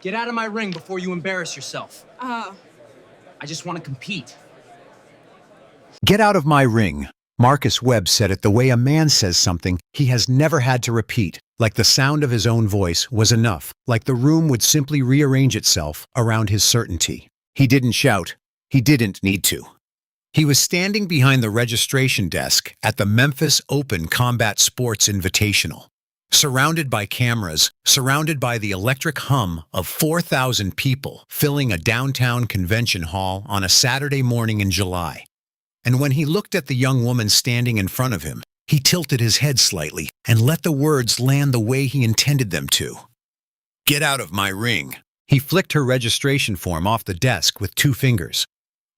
Get out of my ring before you embarrass yourself. Oh. I just want to compete. Get out of my ring. Marcus Webb said it the way a man says something he has never had to repeat, like the sound of his own voice was enough, like the room would simply rearrange itself around his certainty. He didn't shout. He didn't need to. He was standing behind the registration desk at the Memphis Open Combat Sports Invitational, surrounded by cameras, surrounded by the electric hum of 4,000 people filling a downtown convention hall on a Saturday morning in July. And when he looked at the young woman standing in front of him, he tilted his head slightly and let the words land the way he intended them to. Get out of my ring. He flicked her registration form off the desk with 2 fingers.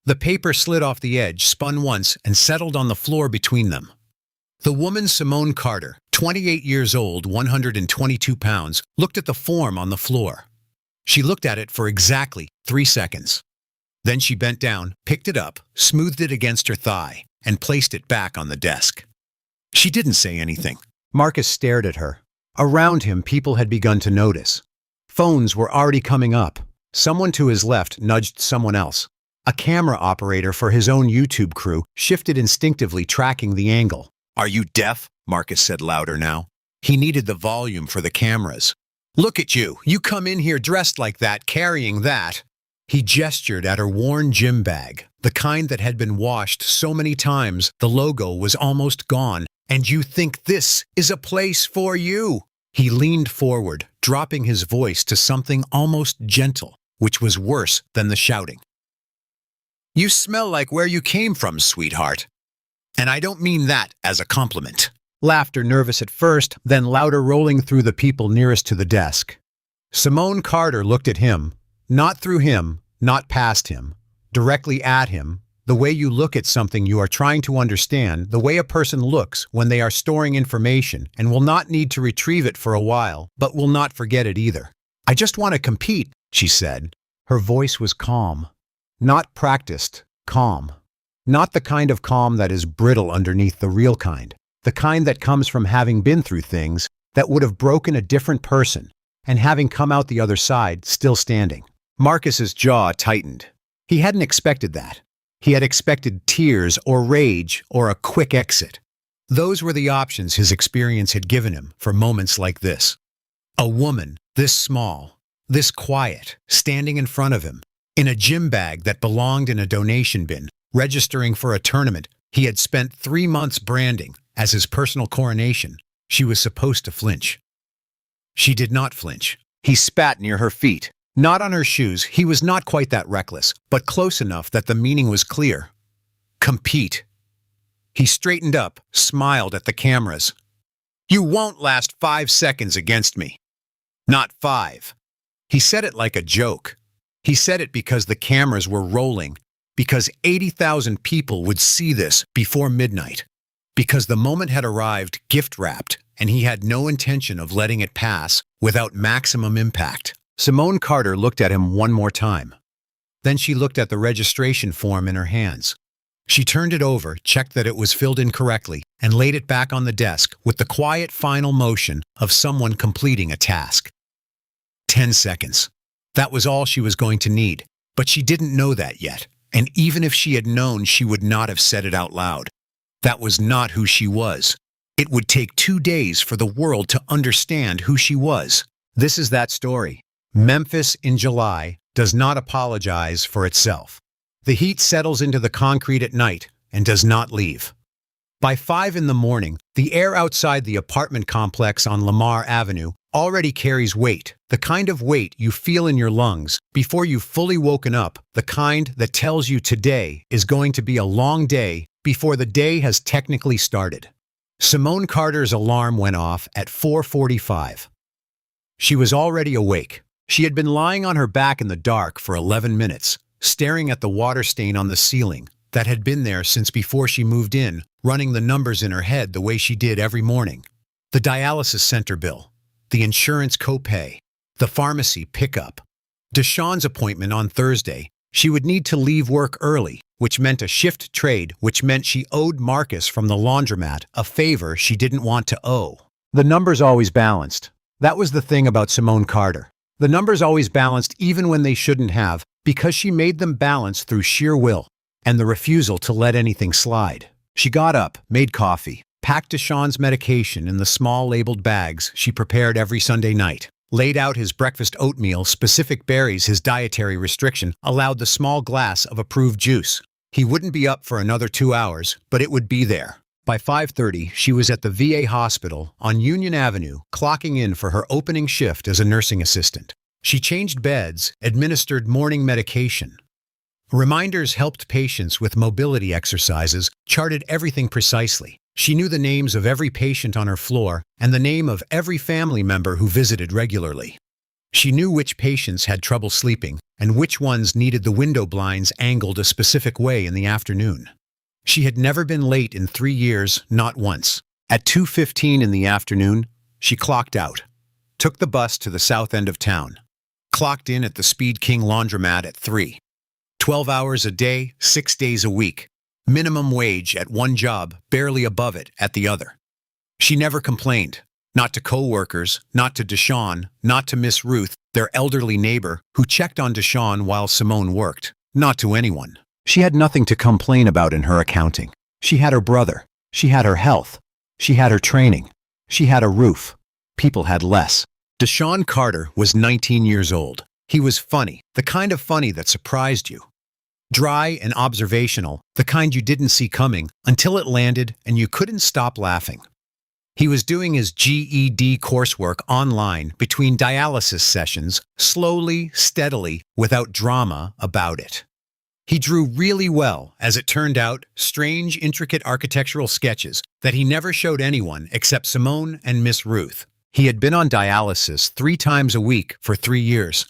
The paper slid off the edge, spun once, and settled on the floor between them. The woman, Simone Carter, 28 years old, 122 pounds, looked at the form on the floor. She looked at it for exactly 3 seconds. Then she bent down, picked it up, smoothed it against her thigh, and placed it back on the desk. She didn't say anything. Marcus stared at her. Around him, people had begun to notice. Phones were already coming up. Someone to his left nudged someone else. A camera operator for his own YouTube crew shifted instinctively, tracking the angle. "Are you deaf?" Marcus said louder now. He needed the volume for the cameras. "Look at you. You come in here dressed like that, carrying that." He gestured at her worn gym bag, the kind that had been washed so many times the logo was almost gone. "And you think this is a place for you?" He leaned forward, dropping his voice to something almost gentle, which was worse than the shouting. "You smell like where you came from, sweetheart. And I don't mean that as a compliment." Laughter, nervous at first, then louder, rolling through the people nearest to the desk. Simone Carter looked at him, not through him, not past him, directly at him, the way you look at something you are trying to understand, the way a person looks when they are storing information and will not need to retrieve it for a while, but will not forget it either. "I just want to compete," she said. Her voice was calm. Not practiced, calm. Not the kind of calm that is brittle underneath the real kind. The kind that comes from having been through things that would have broken a different person and having come out the other side still standing. Marcus's jaw tightened. He hadn't expected that. He had expected tears or rage or a quick exit. Those were the options his experience had given him for moments like this. A woman, this small, this quiet, standing in front of him, in a gym bag that belonged in a donation bin, registering for a tournament he had spent 3 months branding as his personal coronation. She was supposed to flinch. She did not flinch. He spat near her feet. Not on her shoes, he was not quite that reckless, but close enough that the meaning was clear. Compete. He straightened up, smiled at the cameras. "You won't last 5 seconds against me. Not 5. He said it like a joke. He said it because the cameras were rolling, because 80,000 people would see this before midnight, because the moment had arrived gift-wrapped, and he had no intention of letting it pass without maximum impact. Simone Carter looked at him one more time. Then she looked at the registration form in her hands. She turned it over, checked that it was filled in correctly, and laid it back on the desk with the quiet final motion of someone completing a task. 10 seconds. That was all she was going to need, but she didn't know that yet, and even if she had known, she would not have said it out loud. That was not who she was. It would take 2 days for the world to understand who she was. This is that story. Memphis in July does not apologize for itself. The heat settles into the concrete at night and does not leave. By 5 in the morning, the air outside the apartment complex on Lamar Avenue already carries weight, the kind of weight you feel in your lungs before you've fully woken up, the kind that tells you today is going to be a long day before the day has technically started. Simone Carter's alarm went off at 4:45. She was already awake. She had been lying on her back in the dark for 11 minutes, staring at the water stain on the ceiling that had been there since before she moved in, running the numbers in her head the way she did every morning. The dialysis center bill, the insurance copay, the pharmacy pickup. Deshawn's appointment on Thursday. She would need to leave work early, which meant a shift trade, which meant she owed Marcus from the laundromat a favor she didn't want to owe. The numbers always balanced. That was the thing about Simone Carter. The numbers always balanced even when they shouldn't have, because she made them balance through sheer will and the refusal to let anything slide. She got up, made coffee, packed Deshaun's medication in the small labeled bags she prepared every Sunday night, laid out his breakfast oatmeal, specific berries his dietary restriction allowed the small glass of approved juice. He wouldn't be up for another 2 hours, but it would be there. By 5:30, she was at the VA hospital on Union Avenue, clocking in for her opening shift as a nursing assistant. She changed beds, administered morning medication. Reminders helped patients with mobility exercises, charted everything precisely. She knew the names of every patient on her floor and the name of every family member who visited regularly. She knew which patients had trouble sleeping and which ones needed the window blinds angled a specific way in the afternoon. She had never been late in 3 years, not once. At 2:15 in the afternoon, she clocked out, took the bus to the south end of town, clocked in at the Speed King laundromat at 3. 12 hours a day, 6 days a week. Minimum wage at one job, barely above it at the other. She never complained. Not to co-workers, not to Deshaun, not to Miss Ruth, their elderly neighbor, who checked on Deshaun while Simone worked. Not to anyone. She had nothing to complain about in her accounting. She had her brother. She had her health. She had her training. She had a roof. People had less. Deshaun Carter was 19 years old. He was funny, the kind of funny that surprised you. Dry and observational, the kind you didn't see coming until it landed and you couldn't stop laughing. He was doing his GED coursework online between dialysis sessions, slowly, steadily, without drama about it. He drew really well, as it turned out, strange, intricate architectural sketches that he never showed anyone except Simone and Miss Ruth. He had been on dialysis 3 times a week for 3 years.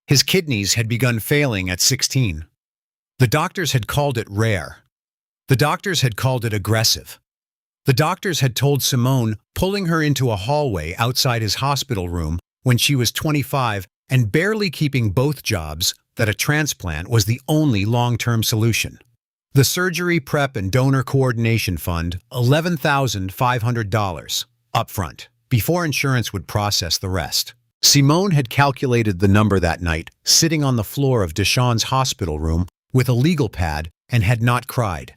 His kidneys had begun failing at 16. The doctors had called it rare. The doctors had called it aggressive. The doctors had told Simone, pulling her into a hallway outside his hospital room when she was 25 and barely keeping both jobs, that a transplant was the only long-term solution. The Surgery Prep and Donor Coordination Fund, $11,500 upfront, before insurance would process the rest. Simone had calculated the number that night, sitting on the floor of Deshaun's hospital room with a legal pad, and had not cried.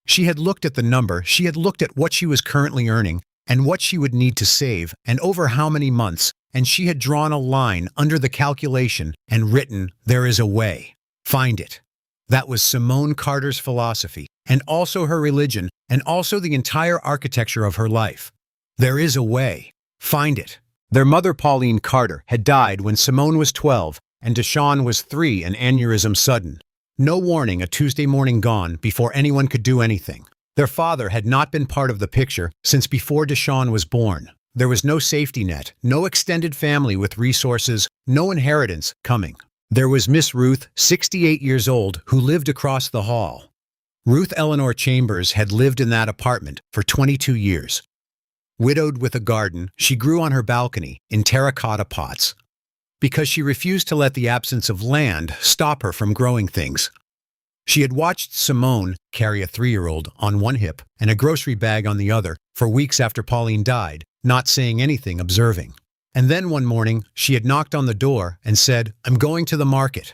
She had looked at the number, she had looked at what she was currently earning and what she would need to save and over how many months, and she had drawn a line under the calculation and written, "There is a way. Find it." That was Simone Carter's philosophy, and also her religion, and also the entire architecture of her life. There is a way. Find it. Their mother, Pauline Carter, had died when Simone was 12 and Deshaun was 3, an aneurysm sudden. No warning, a Tuesday morning gone before anyone could do anything. Their father had not been part of the picture since before Deshaun was born. There was no safety net, no extended family with resources, no inheritance coming. There was Miss Ruth, 68 years old, who lived across the hall. Ruth Eleanor Chambers had lived in that apartment for 22 years. Widowed with a garden, she grew on her balcony in terracotta pots, because she refused to let the absence of land stop her from growing things. She had watched Simone carry a 3-year-old on one hip and a grocery bag on the other for weeks after Pauline died, not saying anything, observing. And then one morning, she had knocked on the door and said, "I'm going to the market.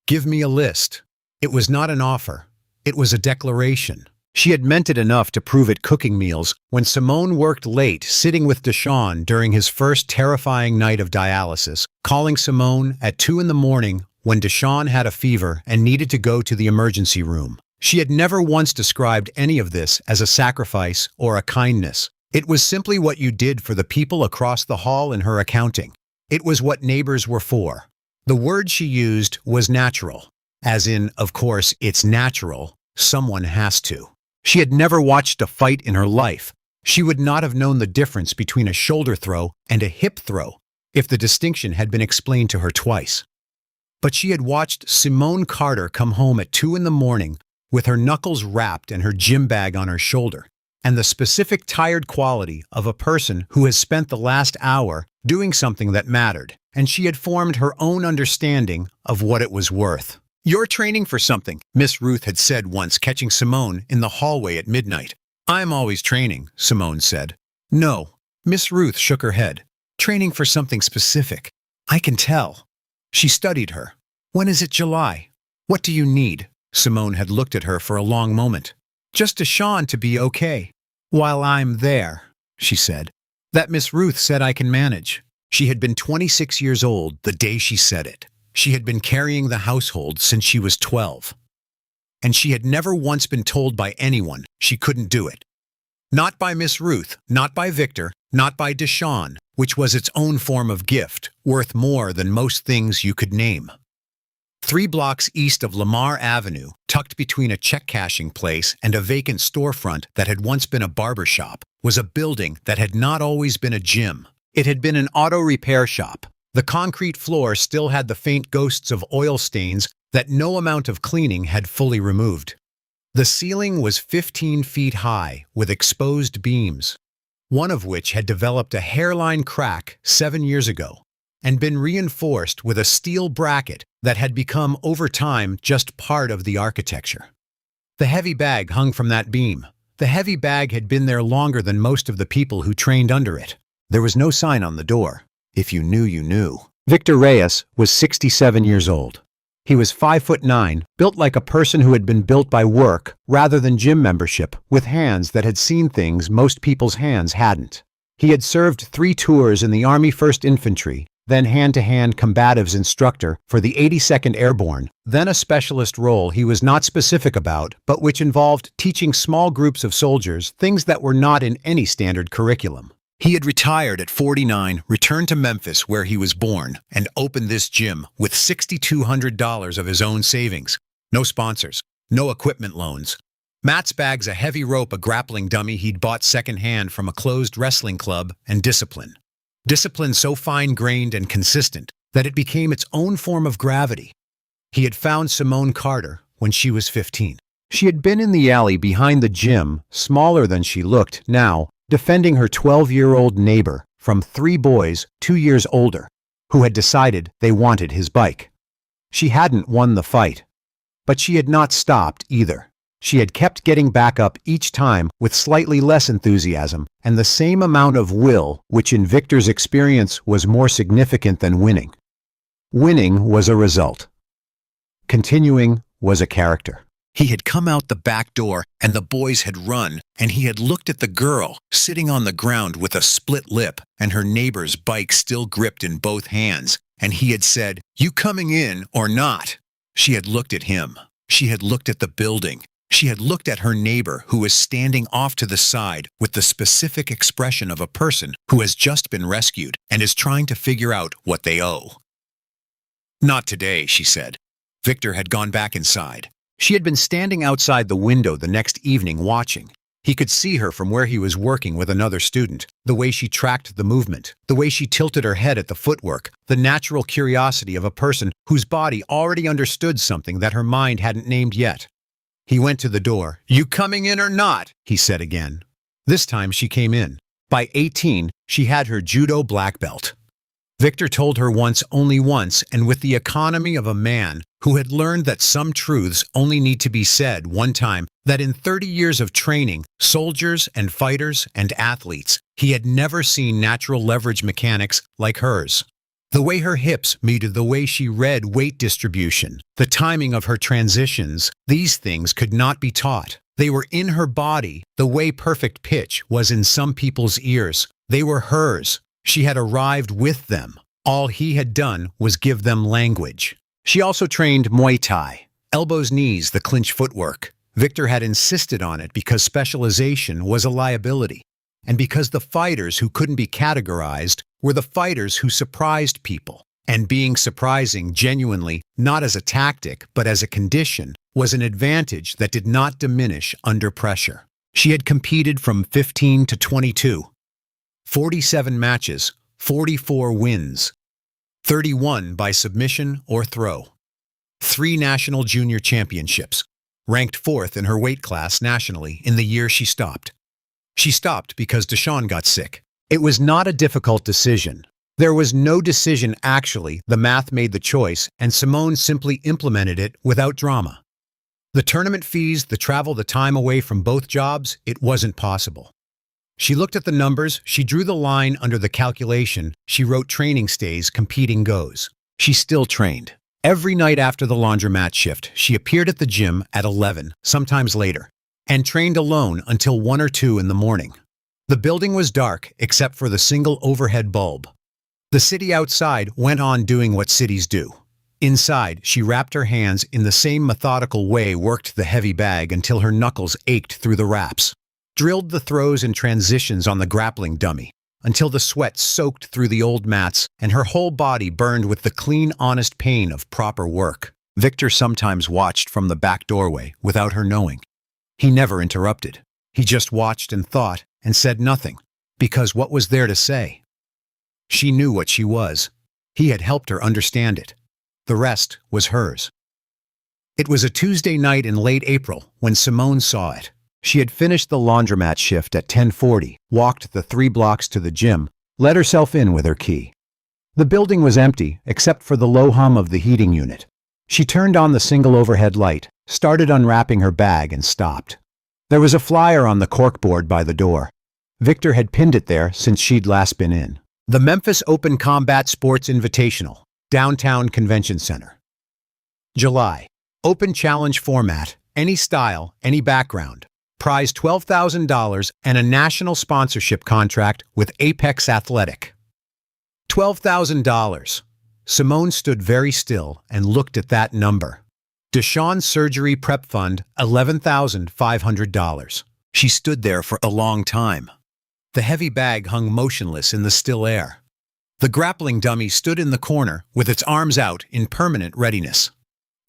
Give me a list." It was not an offer. It was a declaration. She had meant it enough to prove it cooking meals when Simone worked late, sitting with Deshaun during his first terrifying night of dialysis, calling Simone at 2 in the morning when Deshaun had a fever and needed to go to the emergency room. She had never once described any of this as a sacrifice or a kindness. It was simply what you did for the people across the hall in her accounting. It was what neighbors were for. The word she used was natural, as in, of course, it's natural, someone has to. She had never watched a fight in her life. She would not have known the difference between a shoulder throw and a hip throw if the distinction had been explained to her twice. But she had watched Simone Carter come home at 2 in the morning with her knuckles wrapped and her gym bag on her shoulder, and the specific tired quality of a person who has spent the last hour doing something that mattered, and she had formed her own understanding of what it was worth. "You're training for something," Miss Ruth had said once, catching Simone in the hallway at midnight. "I'm always training," Simone said. "No." Miss Ruth shook her head. "Training for something specific. I can tell. She studied her. When is it July? What do you need? Simone had looked at her for a long moment. Just Deshawn to be okay. While I'm there, she said. That Miss Ruth said I can manage. She had been 26 years old the day she said it. She had been carrying the household since she was 12. And she had never once been told by anyone she couldn't do it. Not by Miss Ruth, not by Victor, not by Deshawn, which was its own form of gift, worth more than most things you could name. 3 blocks east of Lamar Avenue, tucked between a check-cashing place and a vacant storefront that had once been a barber shop, was a building that had not always been a gym. It had been an auto repair shop. The concrete floor still had the faint ghosts of oil stains that no amount of cleaning had fully removed. The ceiling was 15 feet high, with exposed beams, one of which had developed a hairline crack 7 years ago and been reinforced with a steel bracket that had become, over time, just part of the architecture. The heavy bag hung from that beam. The heavy bag had been there longer than most of the people who trained under it. There was no sign on the door. If you knew, you knew. Victor Reyes was 67 years old. He was 5'9", built like a person who had been built by work rather than gym membership, with hands that had seen things most people's hands hadn't. He had served 3 tours in the Army 1st Infantry, then hand-to-hand combatives instructor for the 82nd Airborne, then a specialist role he was not specific about, but which involved teaching small groups of soldiers things that were not in any standard curriculum. He had retired at 49, returned to Memphis where he was born, and opened this gym with $6,200 of his own savings. No sponsors, no equipment loans. Matt's bag's a heavy rope, a grappling dummy he'd bought secondhand from a closed wrestling club, and discipline. Discipline so fine-grained and consistent that it became its own form of gravity. He had found Simone Carter when she was 15. She had been in the alley behind the gym, smaller than she looked now, defending her 12-year-old neighbor from 3 boys 2 years older, who had decided they wanted his bike. She hadn't won the fight, but she had not stopped either. She had kept getting back up each time with slightly less enthusiasm and the same amount of will, which in Victor's experience was more significant than winning. Winning was a result. Continuing was a character. He had come out the back door, and the boys had run, and he had looked at the girl, sitting on the ground with a split lip, and her neighbor's bike still gripped in both hands, and he had said, "You coming in or not?" She had looked at him. She had looked at the building. She had looked at her neighbor, who was standing off to the side with the specific expression of a person who has just been rescued and is trying to figure out what they owe. "Not today," she said. Victor had gone back inside. She had been standing outside the window the next evening watching. He could see her from where he was working with another student, the way she tracked the movement, the way she tilted her head at the footwork, the natural curiosity of a person whose body already understood something that her mind hadn't named yet. He went to the door. "You coming in or not?" he said again. This time she came in. By 18, she had her judo black belt. Victor told her once, only once, and with the economy of a man who had learned that some truths only need to be said one time, that in 30 years of training, soldiers and fighters and athletes, he had never seen natural leverage mechanics like hers. The way her hips meted the way she read weight distribution, the timing of her transitions, these things could not be taught. They were in her body, the way perfect pitch was in some people's ears. They were hers. She had arrived with them. All he had done was give them language. She also trained Muay Thai, elbows, knees, the clinch footwork. Victor had insisted on it because specialization was a liability, and because the fighters who couldn't be categorized were the fighters who surprised people. And being surprising genuinely, not as a tactic, but as a condition, was an advantage that did not diminish under pressure. She had competed from 15 to 22. 47 matches, 44 wins, 31 by submission or throw. 3 national junior championships, ranked 4th in her weight class nationally in the year she stopped. She stopped because Deshawn got sick. It was not a difficult decision. There was no decision actually. The math made the choice, and Simone simply implemented it without drama. The tournament fees, the travel, the time away from both jobs, it wasn't possible. She looked at the numbers, she drew the line under the calculation, she wrote training stays, competing goes. She still trained. Every night after the laundromat shift, she appeared at the gym at 11, sometimes later, and trained alone until 1 or 2 in the morning. The building was dark except for the single overhead bulb. The city outside went on doing what cities do. Inside, she wrapped her hands in the same methodical way, worked the heavy bag until her knuckles ached through the wraps, drilled the throws and transitions on the grappling dummy until the sweat soaked through the old mats and her whole body burned with the clean, honest pain of proper work. Victor sometimes watched from the back doorway without her knowing. He never interrupted. He just watched and thought and said nothing, because what was there to say? She knew what she was. He had helped her understand it. The rest was hers. It was a Tuesday night in late April when Simone saw it. She had finished the laundromat shift at 10:40, walked the 3 blocks to the gym, let herself in with her key. The building was empty except for the low hum of the heating unit. She turned on the single overhead light, started unwrapping her bag, and stopped. There was a flyer on the corkboard by the door. Victor had pinned it there since she'd last been in. The Memphis Open Combat Sports Invitational, Downtown Convention Center. July. Open challenge format, any style, any background. Prize $12,000 and a national sponsorship contract with Apex Athletic. $12,000. Simone stood very still and looked at that number. Deshawn's surgery prep fund, $11,500. She stood there for a long time. The heavy bag hung motionless in the still air. The grappling dummy stood in the corner with its arms out in permanent readiness.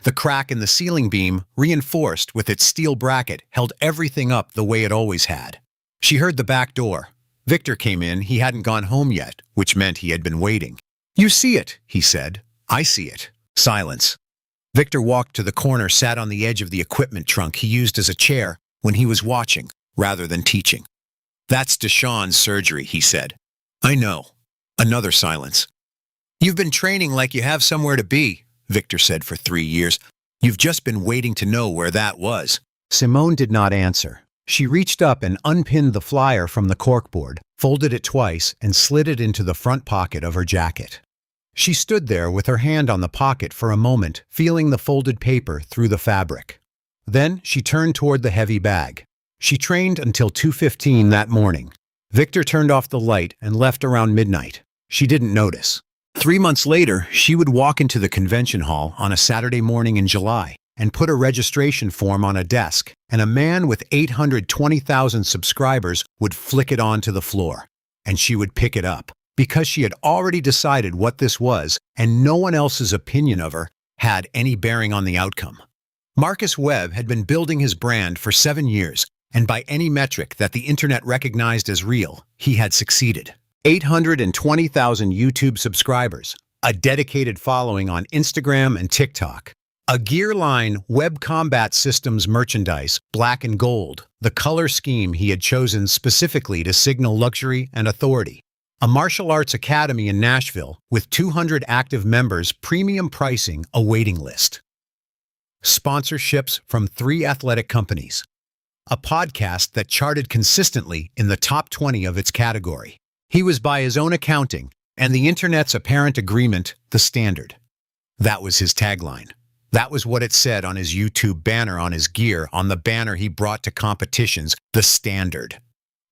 The crack in the ceiling beam, reinforced with its steel bracket, held everything up the way it always had. She heard the back door. Victor came in. He hadn't gone home yet, which meant he had been waiting. "You see it," he said. "I see it." Silence. Victor walked to the corner, sat on the edge of the equipment trunk he used as a chair when he was watching, rather than teaching. "That's Deshawn's surgery," he said. "I know." Another silence. "You've been training like you have somewhere to be," Victor said, "for 3 years. You've just been waiting to know where that was." Simone did not answer. She reached up and unpinned the flyer from the corkboard, folded it twice, and slid it into the front pocket of her jacket. She stood there with her hand on the pocket for a moment, feeling the folded paper through the fabric. Then she turned toward the heavy bag. She trained until 2:15 that morning. Victor turned off the light and left around midnight. She didn't notice. 3 months later, she would walk into the convention hall on a Saturday morning in July and put a registration form on a desk, and a man with 820,000 subscribers would flick it onto the floor, and she would pick it up, because she had already decided what this was, and no one else's opinion of her had any bearing on the outcome. Marcus Webb had been building his brand for 7 years, and by any metric that the internet recognized as real, he had succeeded. 820,000 YouTube subscribers, a dedicated following on Instagram and TikTok, a gear line Webb Combat Systems merchandise, black and gold, the color scheme he had chosen specifically to signal luxury and authority, a martial arts academy in Nashville with 200 active members, premium pricing, a waiting list. Sponsorships from 3 athletic companies. A podcast that charted consistently in the top 20 of its category. He was, by his own accounting, and the internet's apparent agreement, the standard. That was his tagline. That was what it said on his YouTube banner, on his gear, on the banner he brought to competitions, the standard.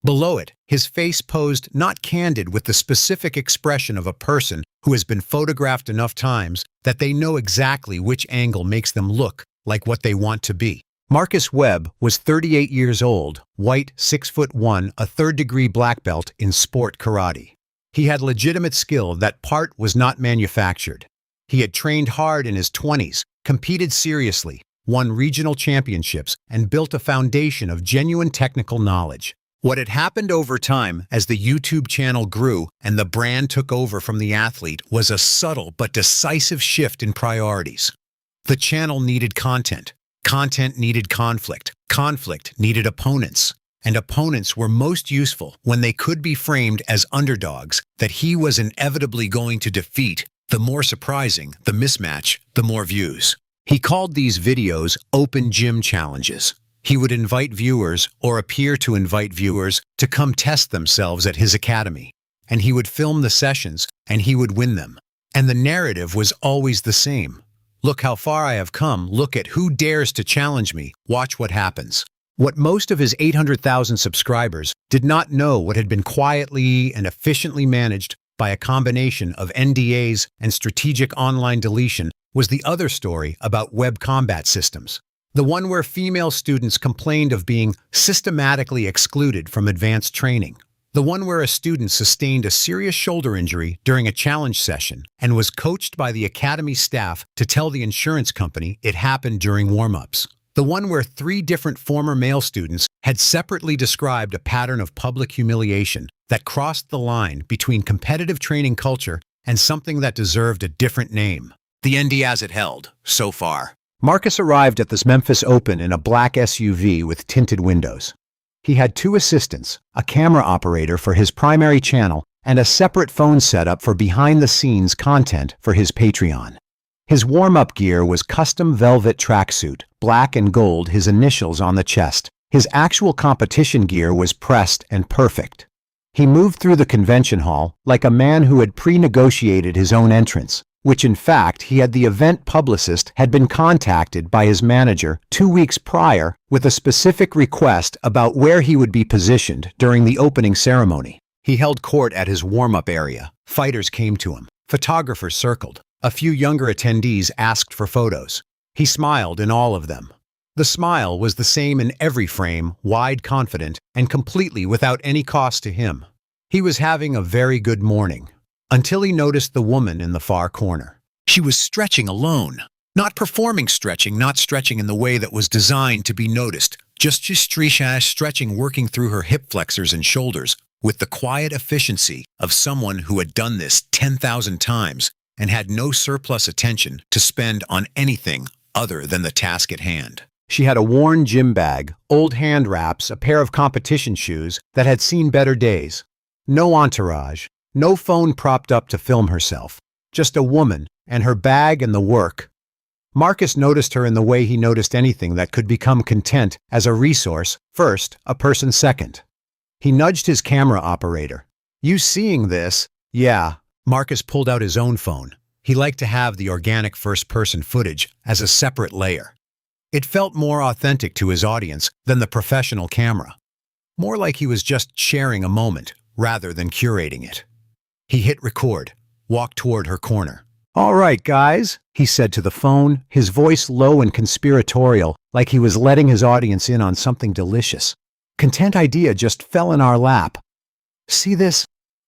Below it, his face posed not candid with the specific expression of a person who has been photographed enough times that they know exactly which angle makes them look like what they want to be. Marcus Webb was 38 years old, white, 6'1", a third-degree black belt in sport karate. He had legitimate skill. That part was not manufactured. He had trained hard in his 20s, competed seriously, won regional championships, and built a foundation of genuine technical knowledge. What had happened over time as the YouTube channel grew and the brand took over from the athlete was a subtle but decisive shift in priorities. The channel needed content. Content needed conflict. Conflict needed opponents. And opponents were most useful when they could be framed as underdogs that he was inevitably going to defeat. The more surprising the mismatch, the more views. He called these videos open gym challenges. He would invite viewers, or appear to invite viewers, to come test themselves at his academy. And he would film the sessions, and he would win them. And the narrative was always the same. Look how far I have come, look at who dares to challenge me, watch what happens. What most of his 800,000 subscribers did not know what had been quietly and efficiently managed by a combination of NDAs and strategic online deletion was the other story about Webb Combat Systems. The one where female students complained of being systematically excluded from advanced training. The one where a student sustained a serious shoulder injury during a challenge session and was coached by the academy staff to tell the insurance company it happened during warm-ups. The one where 3 different former male students had separately described a pattern of public humiliation that crossed the line between competitive training culture and something that deserved a different name. The NDAs it held, so far. Marcus arrived at this Memphis Open in a black SUV with tinted windows. He had 2 assistants, a camera operator for his primary channel, and a separate phone setup for behind-the-scenes content for his Patreon. His warm-up gear was custom velvet tracksuit, black and gold, his initials on the chest. His actual competition gear was pressed and perfect. He moved through the convention hall like a man who had pre-negotiated his own entrance, which in fact the event publicist had been contacted by his manager 2 weeks prior with a specific request about where he would be positioned during the opening ceremony. He held court at his warm-up area. Fighters came to him. Photographers circled. A few younger attendees asked for photos. He smiled in all of them. The smile was the same in every frame, wide, confident, and completely without any cost to him. He was having a very good morning, until he noticed the woman in the far corner. She was stretching alone. Not performing stretching, not stretching in the way that was designed to be noticed, just stretching working through her hip flexors and shoulders, with the quiet efficiency of someone who had done this 10,000 times and had no surplus attention to spend on anything other than the task at hand. She had a worn gym bag, old hand wraps, a pair of competition shoes that had seen better days. No entourage, no phone propped up to film herself. Just a woman and her bag and the work. Marcus noticed her in the way he noticed anything that could become content as a resource first, a person second. He nudged his camera operator. "You seeing this?" "Yeah." Marcus pulled out his own phone. He liked to have the organic first-person footage as a separate layer. It felt more authentic to his audience than the professional camera. More like he was just sharing a moment rather than curating it. He hit record, walked toward her corner. "All right, guys," he said to the phone, his voice low and conspiratorial, like he was letting his audience in on something delicious. "Content idea just fell in our lap. See this?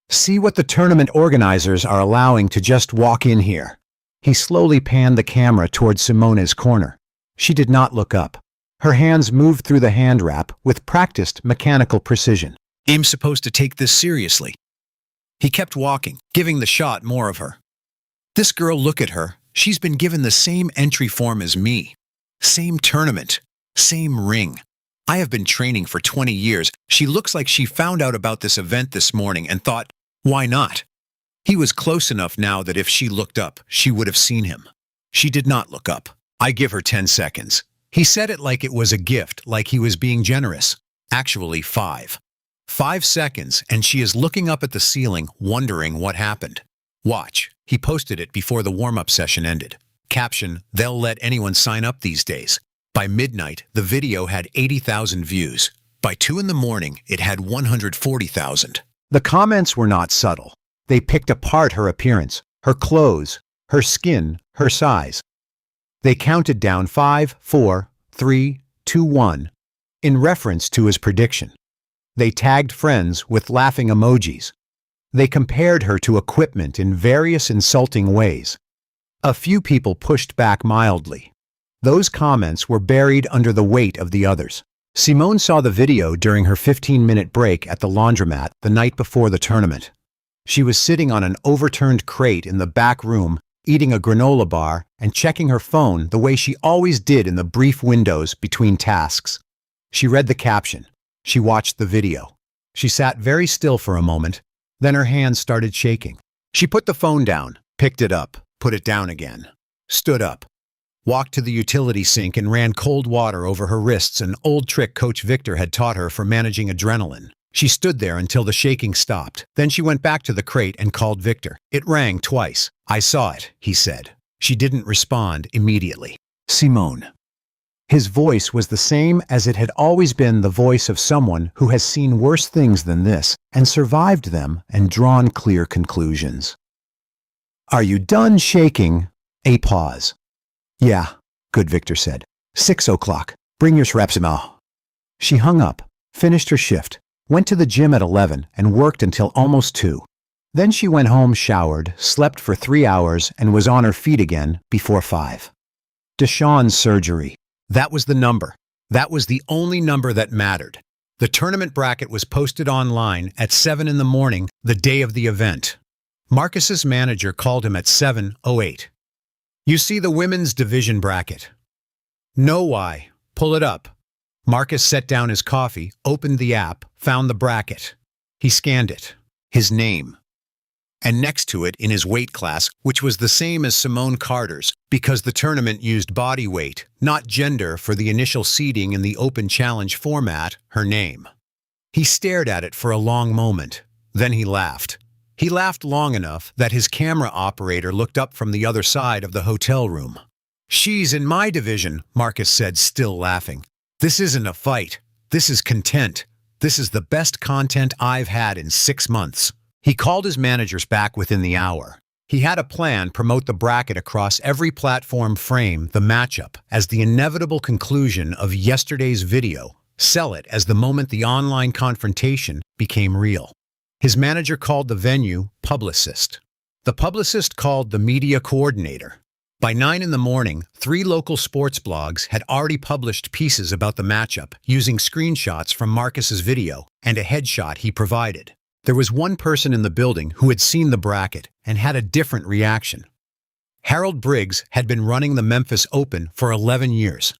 See what the tournament organizers are allowing to just walk in here." He slowly panned the camera toward Simone's corner. She did not look up. Her hands moved through the hand wrap with practiced mechanical precision. "I'm supposed to take this seriously." He kept walking, giving the shot more of her. "This girl, look at her. She's been given the same entry form as me. Same tournament. Same ring. I have been training for 20 years. She looks like she found out about this event this morning and thought, why not?" He was close enough now that if she looked up, she would have seen him. She did not look up. "I give her 10 seconds. He said it like it was a gift, like he was being generous. Actually, 5. 5 seconds, and she is looking up at the ceiling, wondering what happened. Watch. He posted it before the warm-up session ended. Caption, "They'll let anyone sign up these days." By midnight, the video had 80,000 views. By 2 in the morning, it had 140,000. The comments were not subtle. They picked apart her appearance, her clothes, her skin, her size. They counted down 5, 4, 3, 2, 1, in reference to his prediction. They tagged friends with laughing emojis. They compared her to equipment in various insulting ways. A few people pushed back mildly. Those comments were buried under the weight of the others. Simone saw the video during her 15-minute break at the laundromat the night before the tournament. She was sitting on an overturned crate in the back room, eating a granola bar and checking her phone the way she always did in the brief windows between tasks. She read the caption. She watched the video. She sat very still for a moment, then her hands started shaking. She put the phone down, picked it up, put it down again, stood up. walked to the utility sink and ran cold water over her wrists, an old trick Coach Victor had taught her for managing adrenaline. She stood there until the shaking stopped. Then she went back to the crate and called Victor. It rang twice. "I saw it," he said. She didn't respond immediately. "Simone." His voice was the same as it had always been, the voice of someone who has seen worse things than this and survived them and drawn clear conclusions. "Are you done shaking?" A pause. "Yeah," good, Victor said. 6 o'clock. Bring your shrapsimo." She hung up, finished her shift, went to the gym at 11 and worked until almost 2. Then she went home, showered, slept for 3 hours, and was on her feet again before 5. Deshawn's surgery. That was the number. That was the only number that mattered. The tournament bracket was posted online at 7 in the morning, the day of the event. Marcus's manager called him at 7:08. "You see the women's division bracket?" "No, why? Pull it up." Marcus set down his coffee, opened the app, found the bracket. He scanned it. His name. And next to it, in his weight class, which was the same as Simone Carter's, because the tournament used body weight, not gender, for the initial seeding in the open challenge format, her name. He stared at it for a long moment. Then he laughed. He laughed long enough that his camera operator looked up from the other side of the hotel room. "She's in my division," Marcus said, still laughing. "This isn't a fight. This is content. This is the best content I've had in 6 months." He called his managers back within the hour. He had a plan: promote the bracket across every platform, frame the matchup as the inevitable conclusion of yesterday's video, sell it as the moment the online confrontation became real. His manager called the venue publicist. The publicist called the media coordinator. By 9 in the morning, 3 local sports blogs had already published pieces about the matchup using screenshots from Marcus's video and a headshot he provided. There was one person in the building who had seen the bracket and had a different reaction. Harold Briggs had been running the Memphis Open for 11 years.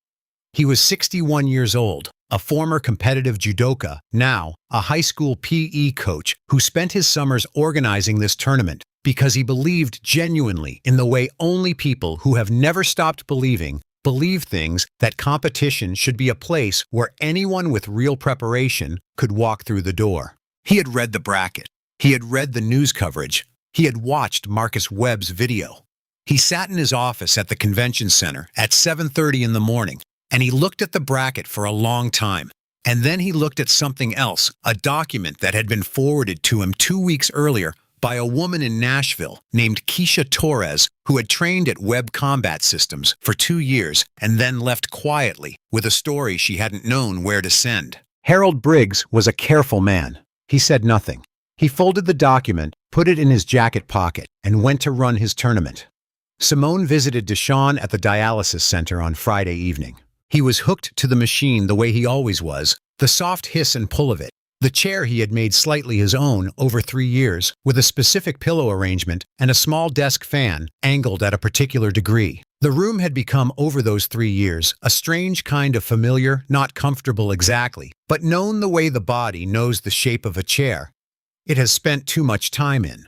He was 61 years old, a former competitive judoka, now a high school PE coach who spent his summers organizing this tournament because he believed genuinely in the way only people who have never stopped believing believe things, that competition should be a place where anyone with real preparation could walk through the door. He had read the bracket. He had read the news coverage. He had watched Marcus Webb's video. He sat in his office at the convention center at 7:30 in the morning, and he looked at the bracket for a long time. And then he looked at something else, a document that had been forwarded to him 2 weeks earlier by a woman in Nashville named Keisha Torres, who had trained at Webb Combat Systems for 2 years and then left quietly with a story she hadn't known where to send. Harold Briggs was a careful man. He said nothing. He folded the document, put it in his jacket pocket, and went to run his tournament. Simone visited Deshawn at the dialysis center on Friday evening. He was hooked to the machine the way he always was, the soft hiss and pull of it, the chair he had made slightly his own over 3 years, with a specific pillow arrangement and a small desk fan angled at a particular degree. The room had become, over those 3 years, a strange kind of familiar, not comfortable exactly, but known the way the body knows the shape of a chair it has spent too much time in.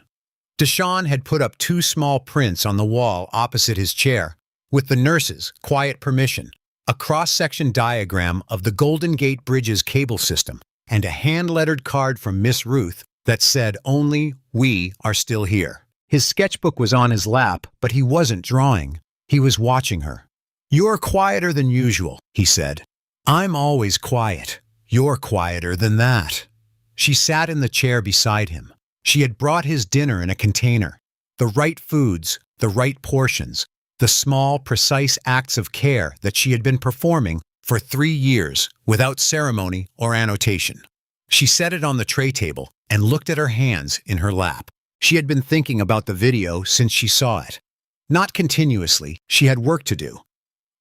Deshawn had put up 2 small prints on the wall opposite his chair, with the nurse's quiet permission, a cross-section diagram of the Golden Gate Bridge's cable system, and a hand-lettered card from Miss Ruth that said only, "We are still here." His sketchbook was on his lap, but he wasn't drawing. He was watching her. "You're quieter than usual," he said. "I'm always quiet. You're quieter than that." She sat in the chair beside him. She had brought his dinner in a container. The right foods, the right portions, the small, precise acts of care that she had been performing for 3 years without ceremony or annotation. She set it on the tray table and looked at her hands in her lap. She had been thinking about the video since she saw it. Not continuously, she had work to do.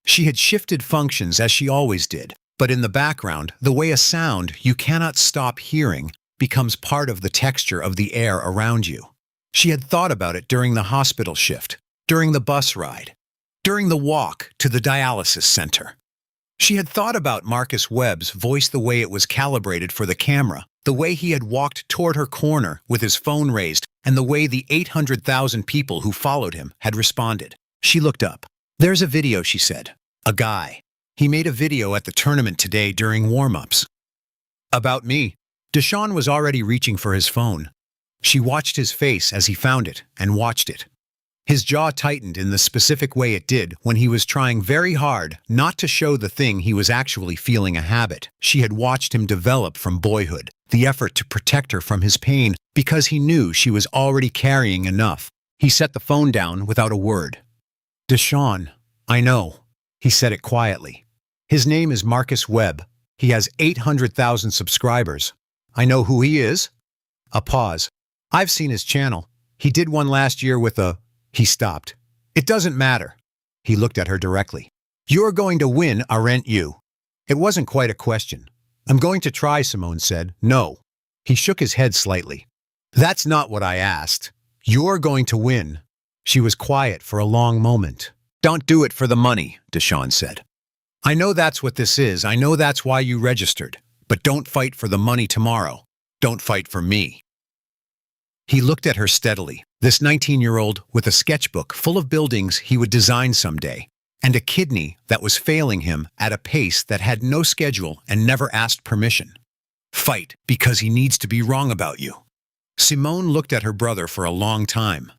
She had shifted functions as she always did, but in the background, the way a sound you cannot stop hearing becomes part of the texture of the air around you. She had thought about it during the hospital shift, during the bus ride, during the walk to the dialysis center. She had thought about Marcus Webb's voice, the way it was calibrated for the camera, the way he had walked toward her corner with his phone raised, and the way the 800,000 people who followed him had responded. She looked up. There's a video, she said. A guy. He made a video at the tournament today during warm-ups. About me. Deshaun was already reaching for his phone. She watched his face as he found it and watched it. His jaw tightened in the specific way it did when he was trying very hard not to show the thing he was actually feeling, a habit she had watched him develop from boyhood, the effort to protect her from his pain because he knew she was already carrying enough. He set the phone down without a word. Deshaun, I know. He said it quietly. His name is Marcus Webb. He has 800,000 subscribers. I know who he is. A pause. I've seen his channel. He did one last year with a... He stopped. It doesn't matter. He looked at her directly. You're going to win, aren't you? It wasn't quite a question. I'm going to try, Simone said. No. He shook his head slightly. That's not what I asked. You're going to win. She was quiet for a long moment. Don't do it for the money, Deshaun said. I know that's what this is. I know that's why you registered. But don't fight for the money tomorrow. Don't fight for me. He looked at her steadily, this 19-year-old with a sketchbook full of buildings he would design someday, and a kidney that was failing him at a pace that had no schedule and never asked permission. Fight because he needs to be wrong about you. Simone looked at her brother for a long time.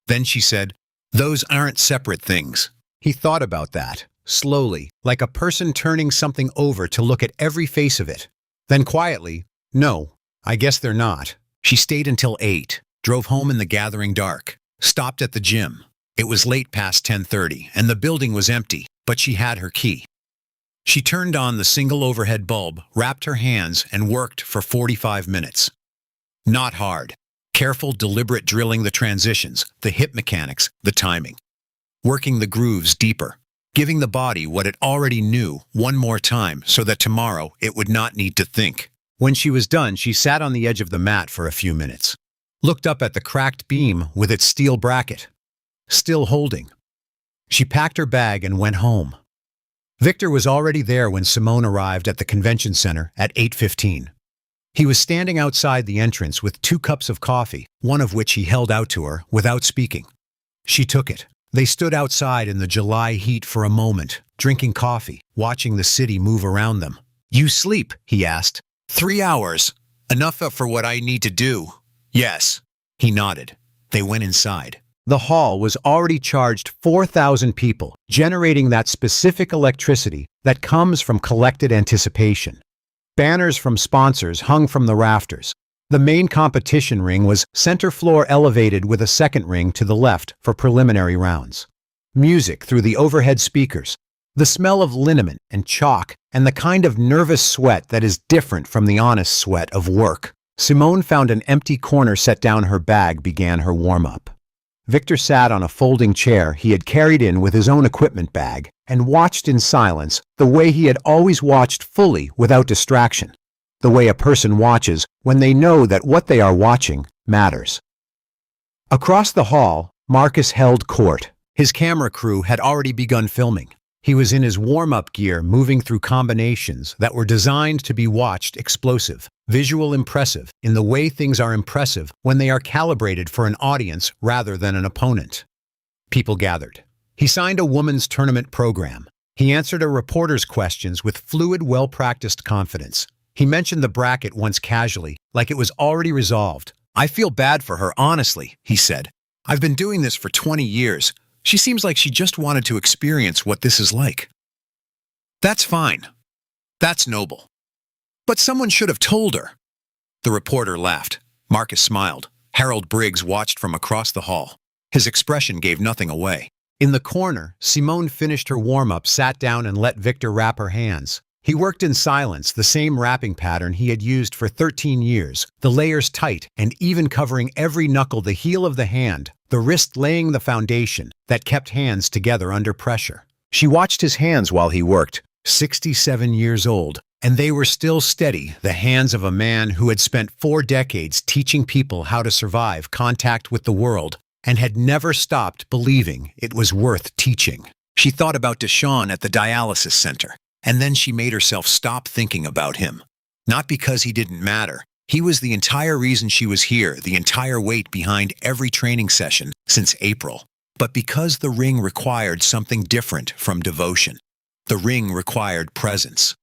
Then she said, those aren't separate things. He thought about that, slowly, like a person turning something over to look at every face of it. Then quietly, no, I guess they're not. She stayed until 8, drove home in the gathering dark, stopped at the gym. It was late past 10:30, and the building was empty, but she had her key. She turned on the single overhead bulb, wrapped her hands, and worked for 45 minutes. Not hard. Careful, deliberate drilling the transitions, the hip mechanics, the timing. Working the grooves deeper, giving the body what it already knew one more time so that tomorrow it would not need to think. When she was done, she sat on the edge of the mat for a few minutes, looked up at the cracked beam with its steel bracket, still holding. She packed her bag and went home. Victor was already there when Simone arrived at the convention center at 8:15. He was standing outside the entrance with 2 cups of coffee, one of which he held out to her without speaking. She took it. They stood outside in the July heat for a moment, drinking coffee, watching the city move around them. You sleep? He asked. 3 hours. Enough for what I need to do. Yes. He nodded. They went inside. The hall was already charged 4,000 people, generating that specific electricity that comes from collected anticipation. Banners from sponsors hung from the rafters. The main competition ring was center floor elevated with a second ring to the left for preliminary rounds. Music through the overhead speakers. The smell of liniment and chalk, and the kind of nervous sweat that is different from the honest sweat of work. Simone found an empty corner, set down her bag, began her warm-up. Victor sat on a folding chair he had carried in with his own equipment bag and watched in silence, the way he had always watched, fully, without distraction. The way a person watches when they know that what they are watching matters. Across the hall, Marcus held court. His camera crew had already begun filming. He was in his warm-up gear, moving through combinations that were designed to be watched, explosive, visual, impressive, in the way things are impressive when they are calibrated for an audience rather than an opponent. People gathered. He signed a women's tournament program. He answered a reporter's questions with fluid, well-practiced confidence. He mentioned the bracket once casually, like it was already resolved. I feel bad for her, honestly, he said. I've been doing this for 20 years. She seems like she just wanted to experience what this is like. That's fine. That's noble. But someone should have told her. The reporter laughed. Marcus smiled. Harold Briggs watched from across the hall. His expression gave nothing away. In the corner, Simone finished her warm-up, sat down, and let Victor wrap her hands. He worked in silence, the same wrapping pattern he had used for 13 years, the layers tight and even, covering every knuckle, the heel of the hand, the wrist laying the foundation that kept hands together under pressure. She watched his hands while he worked, 67 years old, and they were still steady, the hands of a man who had spent 4 decades teaching people how to survive contact with the world and had never stopped believing it was worth teaching. She thought about Deshaun at the dialysis center. And then she made herself stop thinking about him. Not because he didn't matter. He was the entire reason she was here, the entire weight behind every training session since April. But because the ring required something different from devotion, the ring required presence.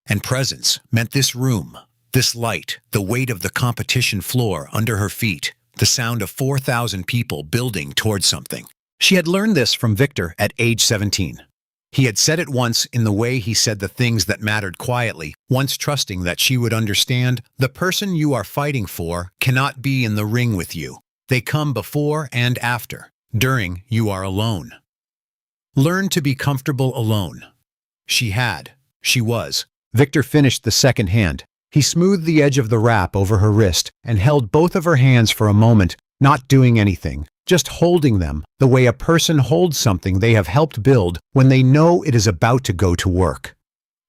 And presence meant this room, this light, the weight of the competition floor under her feet, the sound of 4,000 people building towards something. She had learned this from Victor at age 17. He had said it once in the way he said the things that mattered quietly, once trusting that she would understand, the person you are fighting for cannot be in the ring with you. They come before and after. During, you are alone. Learn to be comfortable alone. She had. She was. Victor finished the second hand. He smoothed the edge of the wrap over her wrist and held both of her hands for a moment, not doing anything, just holding them the way a person holds something they have helped build when they know it is about to go to work.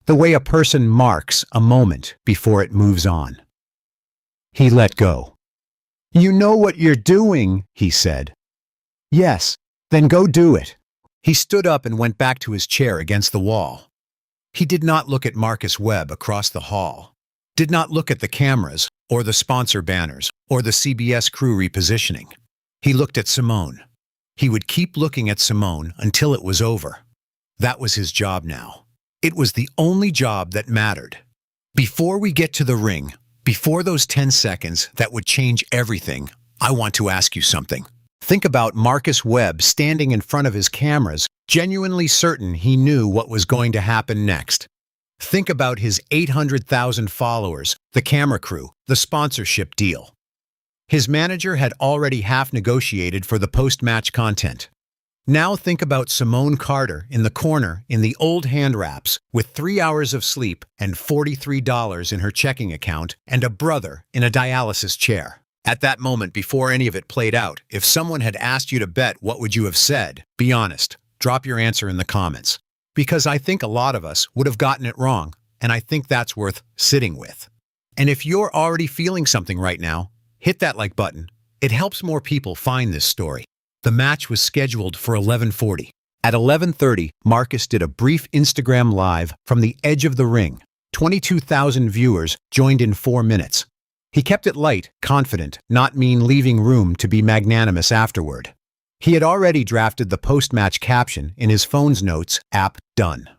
The way a person marks a moment before it moves on. He let go. "You know what you're doing," he said. "Yes, then go do it." He stood up and went back to his chair against the wall. He did not look at Marcus Webb across the hall, did not look at the cameras or the sponsor banners or the CBS crew repositioning. He looked at Simone. He would keep looking at Simone until it was over. That was his job now. It was the only job that mattered. Before we get to the ring, before those 10 seconds that would change everything, I want to ask you something. Think about Marcus Webb standing in front of his cameras, genuinely certain he knew what was going to happen next. Think about his 800,000 followers, the camera crew, the sponsorship deal. His manager had already half-negotiated for the post-match content. Now think about Simone Carter in the corner in the old hand wraps with 3 hours of sleep and $43 in her checking account and a brother in a dialysis chair. At that moment, before any of it played out, if someone had asked you to bet, what would you have said? Be honest. Drop your answer in the comments. Because I think a lot of us would have gotten it wrong, and I think that's worth sitting with. And if you're already feeling something right now, hit that like button. It helps more people find this story. The match was scheduled for 11:40. At 11:30, Marcus did a brief Instagram live from the edge of the ring. 22,000 viewers joined in 4 minutes. He kept it light, confident, not mean leaving room to be magnanimous afterward. He had already drafted the post-match caption in his phone's notes app done.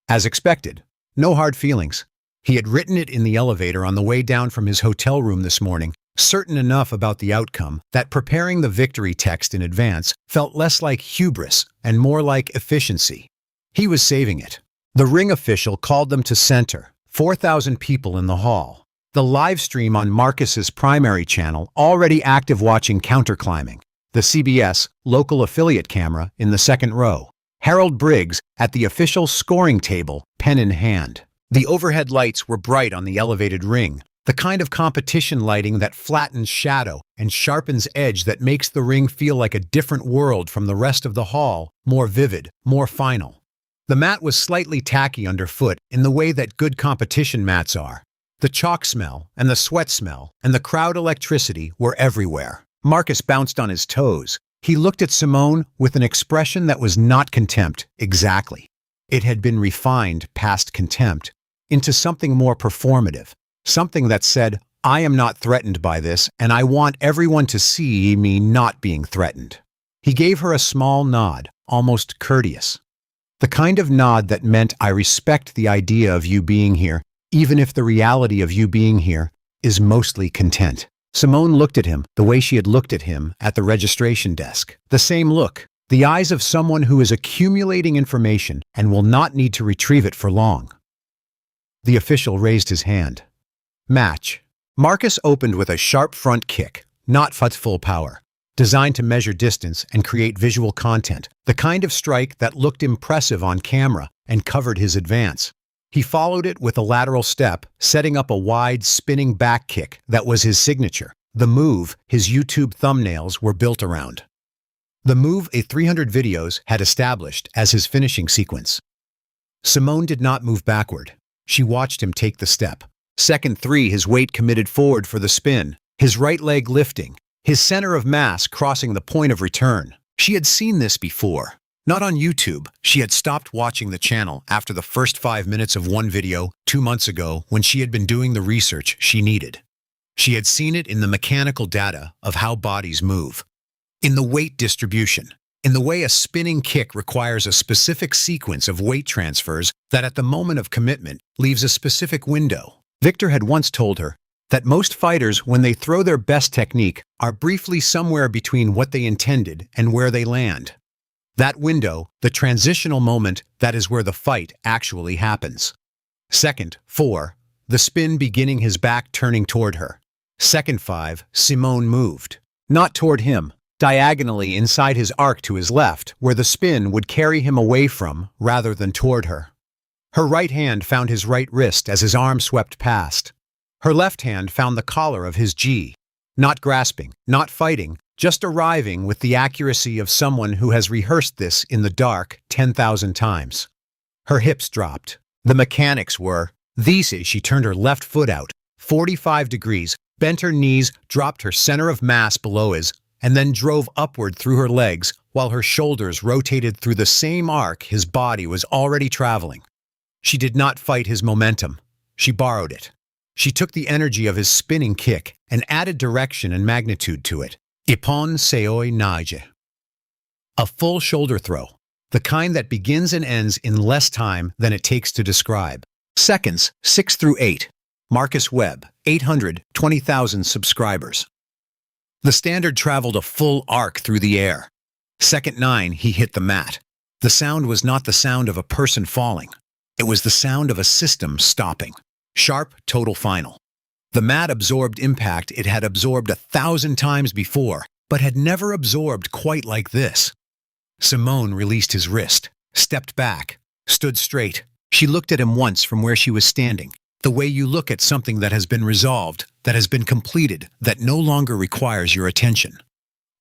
As expected, no hard feelings. He had written it in the elevator on the way down from his hotel room this morning, certain enough about the outcome that preparing the victory text in advance felt less like hubris and more like efficiency. He was saving it. The ring official called them to center, 4,000 people in the hall. The live stream on Marcus's primary channel already active watching counterclimbing. The CBS local affiliate camera in the second row. Harold Briggs at the official scoring table, pen in hand. The overhead lights were bright on the elevated ring, the kind of competition lighting that flattens shadow and sharpens edge that makes the ring feel like a different world from the rest of the hall, more vivid, more final. The mat was slightly tacky underfoot in the way that good competition mats are. The chalk smell and the sweat smell and the crowd electricity were everywhere. Marcus bounced on his toes. He looked at Simone with an expression that was not contempt, exactly. It had been refined past contempt into something more performative, something that said, I am not threatened by this, and I want everyone to see me not being threatened. He gave her a small nod, almost courteous. The kind of nod that meant, I respect the idea of you being here, even if the reality of you being here is mostly content. Simone looked at him the way she had looked at him at the registration desk. The same look, the eyes of someone who is accumulating information and will not need to retrieve it for long. The official raised his hand. Match. Marcus opened with a sharp front kick, not full power, designed to measure distance and create visual content, the kind of strike that looked impressive on camera and covered his advance. He followed it with a lateral step, setting up a wide, spinning back kick that was his signature, the move his YouTube thumbnails were built around. The move a 300 videos had established as his finishing sequence. Simone did not move backward. She watched him take the step. Second 3, his weight committed forward for the spin, his right leg lifting, his center of mass crossing the point of return. She had seen this before. Not on YouTube. She had stopped watching the channel after the first 5 minutes of one video 2 months ago when she had been doing the research she needed. She had seen it in the mechanical data of how bodies move. In the weight distribution, in the way a spinning kick requires a specific sequence of weight transfers that at the moment of commitment leaves a specific window. Victor had once told her that most fighters, when they throw their best technique, are briefly somewhere between what they intended and where they land. That window, the transitional moment, that is where the fight actually happens. Second, 4, the spin beginning, his back turning toward her. Second 5, Simone moved. Not toward him, diagonally inside his arc to his left, where the spin would carry him away from, rather than toward her. Her right hand found his right wrist as his arm swept past. Her left hand found the collar of his gi. Not grasping, not fighting, just arriving with the accuracy of someone who has rehearsed this in the dark 10,000 times. Her hips dropped. The mechanics were these. She turned her left foot out, 45 degrees, bent her knees, dropped her center of mass below his, and then drove upward through her legs while her shoulders rotated through the same arc his body was already traveling. She did not fight his momentum. She borrowed it. She took the energy of his spinning kick and added direction and magnitude to it. Ipon seoi nage. A full shoulder throw, the kind that begins and ends in less time than it takes to describe. Seconds 6 through 8. Marcus Webb, 820,000 subscribers. The standard traveled a full arc through the air. Second 9, he hit the mat. The sound was not the sound of a person falling. It was the sound of a system stopping. Sharp, total final. The mat absorbed impact it had absorbed 1,000 times before, but had never absorbed quite like this. Simone released his wrist, stepped back, stood straight. She looked at him once from where she was standing, the way you look at something that has been resolved, that has been completed, that no longer requires your attention.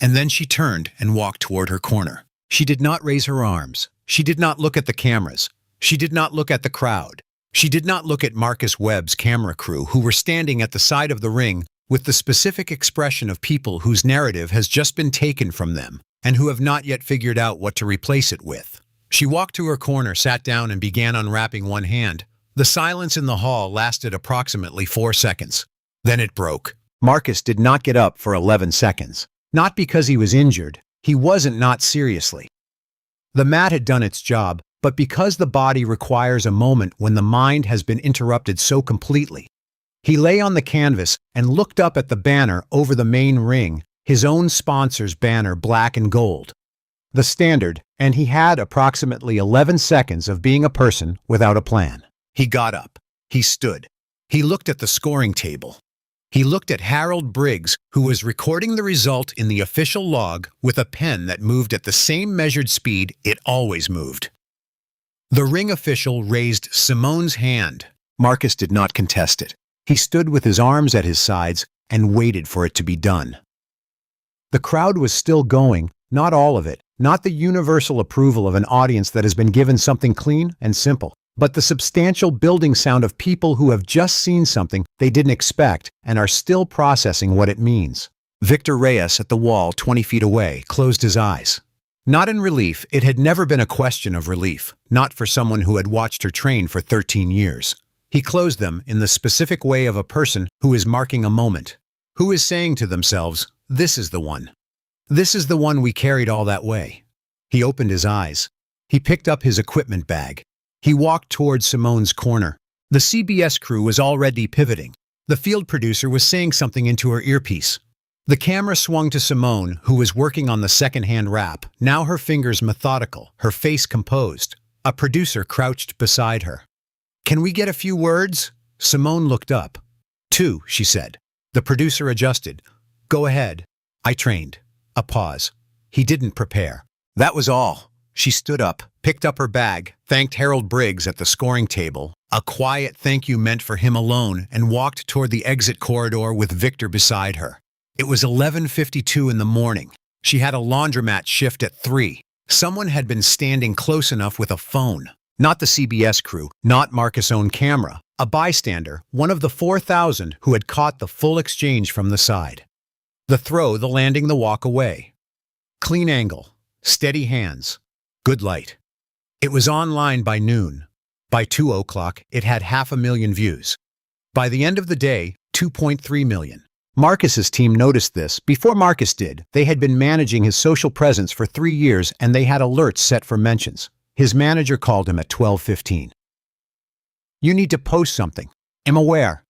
And then she turned and walked toward her corner. She did not raise her arms. She did not look at the cameras. She did not look at the crowd. She did not look at Marcus Webb's camera crew, who were standing at the side of the ring with the specific expression of people whose narrative has just been taken from them and who have not yet figured out what to replace it with. She walked to her corner, sat down, and began unwrapping one hand. The silence in the hall lasted approximately 4 seconds. Then it broke. Marcus did not get up for 11 seconds. Not because he was injured. He wasn't, not seriously. The mat had done its job, but because the body requires a moment when the mind has been interrupted so completely. He lay on the canvas and looked up at the banner over the main ring, his own sponsor's banner, black and gold. The standard, and he had approximately 11 seconds of being a person without a plan. He got up. He stood. He looked at the scoring table. He looked at Harold Briggs, who was recording the result in the official log with a pen that moved at the same measured speed it always moved. The ring official raised Simone's hand. Marcus did not contest it. He stood with his arms at his sides and waited for it to be done. The crowd was still going, not all of it, not the universal approval of an audience that has been given something clean and simple, but the substantial building sound of people who have just seen something they didn't expect and are still processing what it means. Victor Reyes at the wall 20 feet away closed his eyes. Not in relief, it had never been a question of relief, not for someone who had watched her train for 13 years. He closed them in the specific way of a person who is marking a moment, who is saying to themselves, "This is the one. This is the one we carried all that way." He opened his eyes. He picked up his equipment bag. He walked toward Simone's corner. The CBS crew was already pivoting. The field producer was saying something into her earpiece. The camera swung to Simone, who was working on the second-hand wrap, now her fingers methodical, her face composed. A producer crouched beside her. "Can we get a few words?" Simone looked up. "2," she said. The producer adjusted. "Go ahead." "I trained." A pause. He didn't prepare. That was all. She stood up, picked up her bag, thanked Harold Briggs at the scoring table, a quiet thank you meant for him alone, and walked toward the exit corridor with Victor beside her. It was 11:52 in the morning. She had a laundromat shift at 3. Someone had been standing close enough with a phone. Not the CBS crew, not Marcus' own camera. A bystander, one of the 4,000 who had caught the full exchange from the side. The throw, the landing, the walk away. Clean angle. Steady hands. Good light. It was online by noon. By 2 o'clock, it had 500,000 views. By the end of the day, 2.3 million. Marcus's team noticed this. Before Marcus did, they had been managing his social presence for 3 years and they had alerts set for mentions. His manager called him at 12:15. "You need to post something. I'm aware.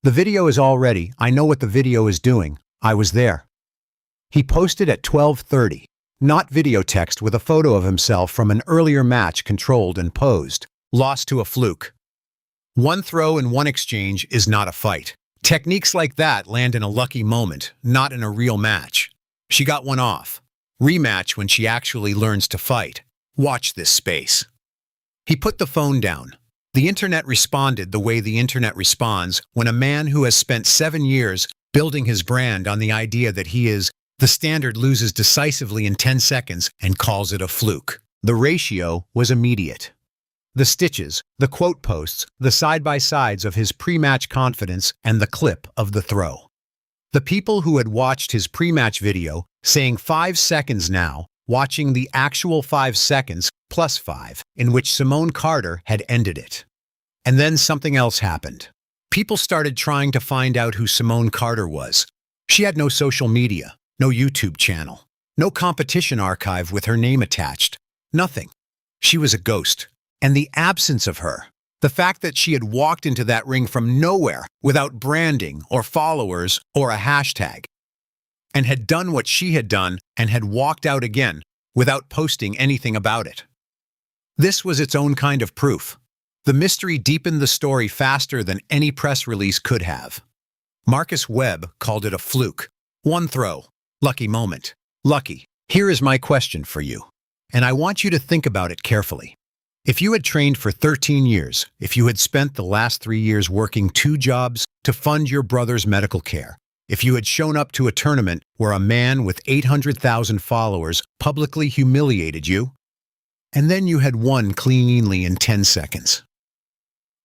The video is all ready. I know what the video is doing. I was there." He posted at 12:30, not video text with a photo of himself from an earlier match controlled and posed. Lost to a fluke. One throw and one exchange is not a fight. Techniques like that land in a lucky moment, not in a real match. She got one off. Rematch when she actually learns to fight. Watch this space. He put the phone down. The internet responded the way the internet responds when a man who has spent 7 years building his brand on the idea that he is the standard loses decisively in 10 seconds and calls it a fluke. The ratio was immediate. The stitches, the quote posts, the side-by-sides of his pre-match confidence, and the clip of the throw. The people who had watched his pre-match video, saying 5 seconds now, watching the actual 5 seconds plus 5, in which Simone Carter had ended it. And then something else happened. People started trying to find out who Simone Carter was. She had no social media, no YouTube channel, no competition archive with her name attached. Nothing. She was a ghost. And the absence of her, the fact that she had walked into that ring from nowhere without branding or followers or a hashtag, and had done what she had done and had walked out again without posting anything about it. This was its own kind of proof. The mystery deepened the story faster than any press release could have. Marcus Webb called it a fluke. One throw. Lucky moment. Lucky. Here is my question for you, and I want you to think about it carefully. If you had trained for 13 years, if you had spent the last 3 years working 2 jobs to fund your brother's medical care, if you had shown up to a tournament where a man with 800,000 followers publicly humiliated you, and then you had won cleanly in 10 seconds,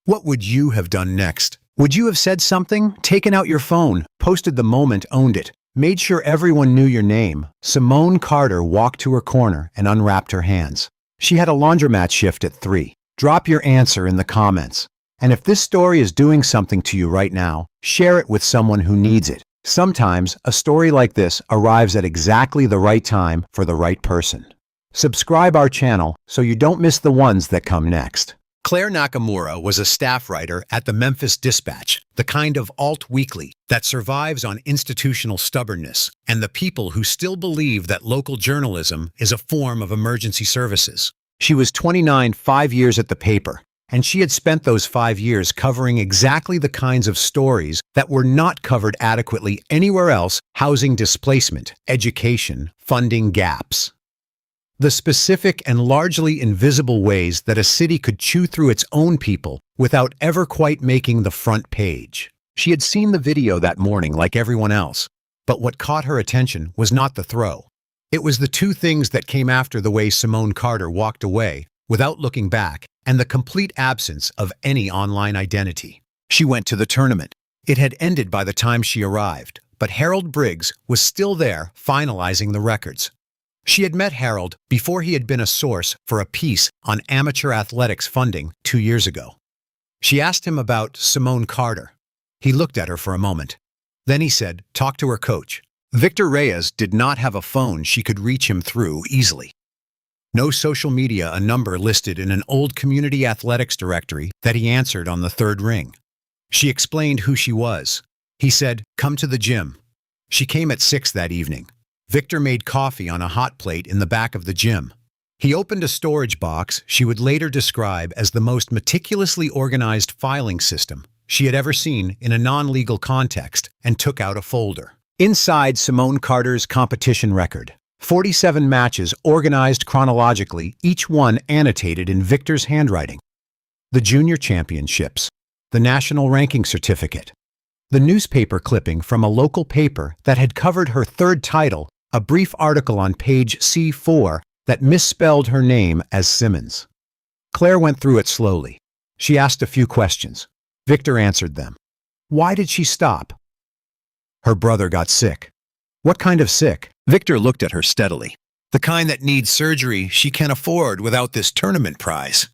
what would you have done next? Would you have said something, taken out your phone, posted the moment, owned it, made sure everyone knew your name? Simone Carter walked to her corner and unwrapped her hands. She had a laundromat shift at 3. Drop your answer in the comments. And if this story is doing something to you right now, share it with someone who needs it. Sometimes a story like this arrives at exactly the right time for the right person. Subscribe our channel so you don't miss the ones that come next. Claire Nakamura was a staff writer at the Memphis Dispatch, the kind of alt weekly that survives on institutional stubbornness and the people who still believe that local journalism is a form of emergency services. She was 29, 5 years at the paper, and she had spent those 5 years covering exactly the kinds of stories that were not covered adequately anywhere else: housing displacement, education, funding gaps. The specific and largely invisible ways that a city could chew through its own people without ever quite making the front page. She had seen the video that morning like everyone else, but what caught her attention was not the throw. It was the 2 things that came after: the way Simone Carter walked away without looking back, and the complete absence of any online identity. She went to the tournament. It had ended by the time she arrived, but Harold Briggs was still there finalizing the records. She had met Harold before he had been a source for a piece on amateur athletics funding 2 years ago. She asked him about Simone Carter. He looked at her for a moment. Then he said, "Talk to her coach." Victor Reyes did not have a phone she could reach him through easily. No social media, a number listed in an old community athletics directory that he answered on the 3rd ring. She explained who she was. He said, "Come to the gym." She came at 6 that evening. Victor made coffee on a hot plate in the back of the gym. He opened a storage box she would later describe as the most meticulously organized filing system she had ever seen in a non-legal context, and took out a folder. Inside, Simone Carter's competition record. 47 matches organized chronologically, each one annotated in Victor's handwriting. The junior championships, the national ranking certificate, the newspaper clipping from a local paper that had covered her 3rd title, a brief article on page C4 that misspelled her name as Simmons. Claire went through it slowly. She asked a few questions. Victor answered them. Why did she stop? Her brother got sick. What kind of sick? Victor looked at her steadily. The kind that needs surgery she can't afford without this tournament prize.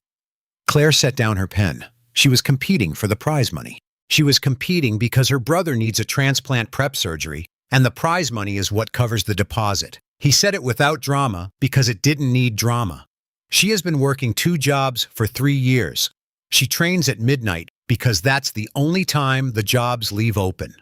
Claire set down her pen. She was competing for the prize money. She was competing because her brother needs a transplant prep surgery, and the prize money is what covers the deposit. He said it without drama because it didn't need drama. She has been working 2 jobs for 3 years. She trains at midnight because that's the only time the jobs leave open.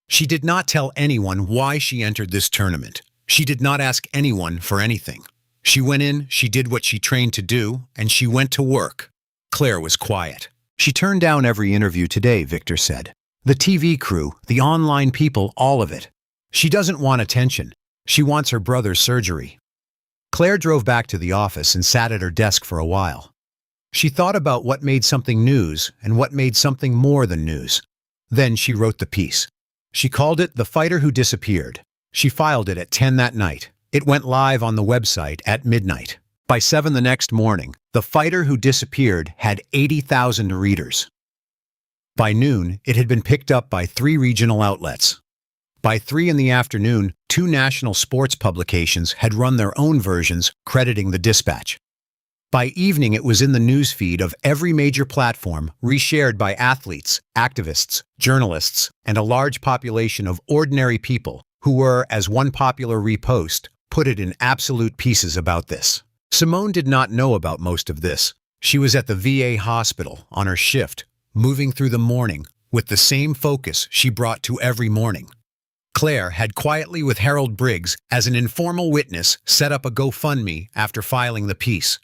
She did not tell anyone why she entered this tournament. She did not ask anyone for anything. She went in, she did what she trained to do, and she went to work. Claire was quiet. She turned down every interview today, Victor said. The TV crew, the online people, all of it. She doesn't want attention. She wants her brother's surgery. Claire drove back to the office and sat at her desk for a while. She thought about what made something news and what made something more than news. Then she wrote the piece. She called it The Fighter Who Disappeared. She filed it at 10 that night. It went live on the website at midnight. By 7 the next morning, The Fighter Who Disappeared had 80,000 readers. By noon, it had been picked up by 3 regional outlets. By 3 in the afternoon, 2 national sports publications had run their own versions, crediting the dispatch. By evening, it was in the newsfeed of every major platform, reshared by athletes, activists, journalists, and a large population of ordinary people who were, as one popular repost, put it in absolute pieces about this. Simone did not know about most of this. She was at the VA hospital on her shift, moving through the morning with the same focus she brought to every morning. Claire had quietly, with Harold Briggs as an informal witness, set up a GoFundMe after filing the piece.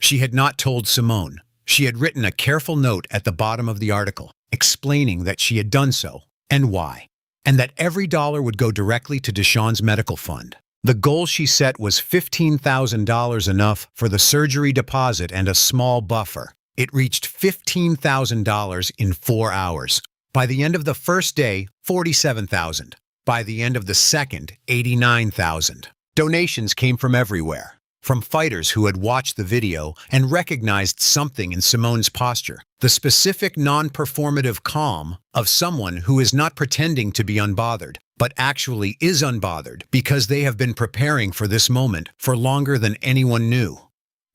She had not told Simone. She had written a careful note at the bottom of the article, explaining that she had done so and why, and that every dollar would go directly to Deshawn's medical fund. The goal she set was $15,000, enough for the surgery deposit and a small buffer. It reached $15,000 in 4 hours. By the end of the first day, $47,000. By the end of the second, $89,000. Donations came from everywhere. From fighters who had watched the video and recognized something in Simone's posture, the specific non-performative calm of someone who is not pretending to be unbothered, but actually is unbothered because they have been preparing for this moment for longer than anyone knew.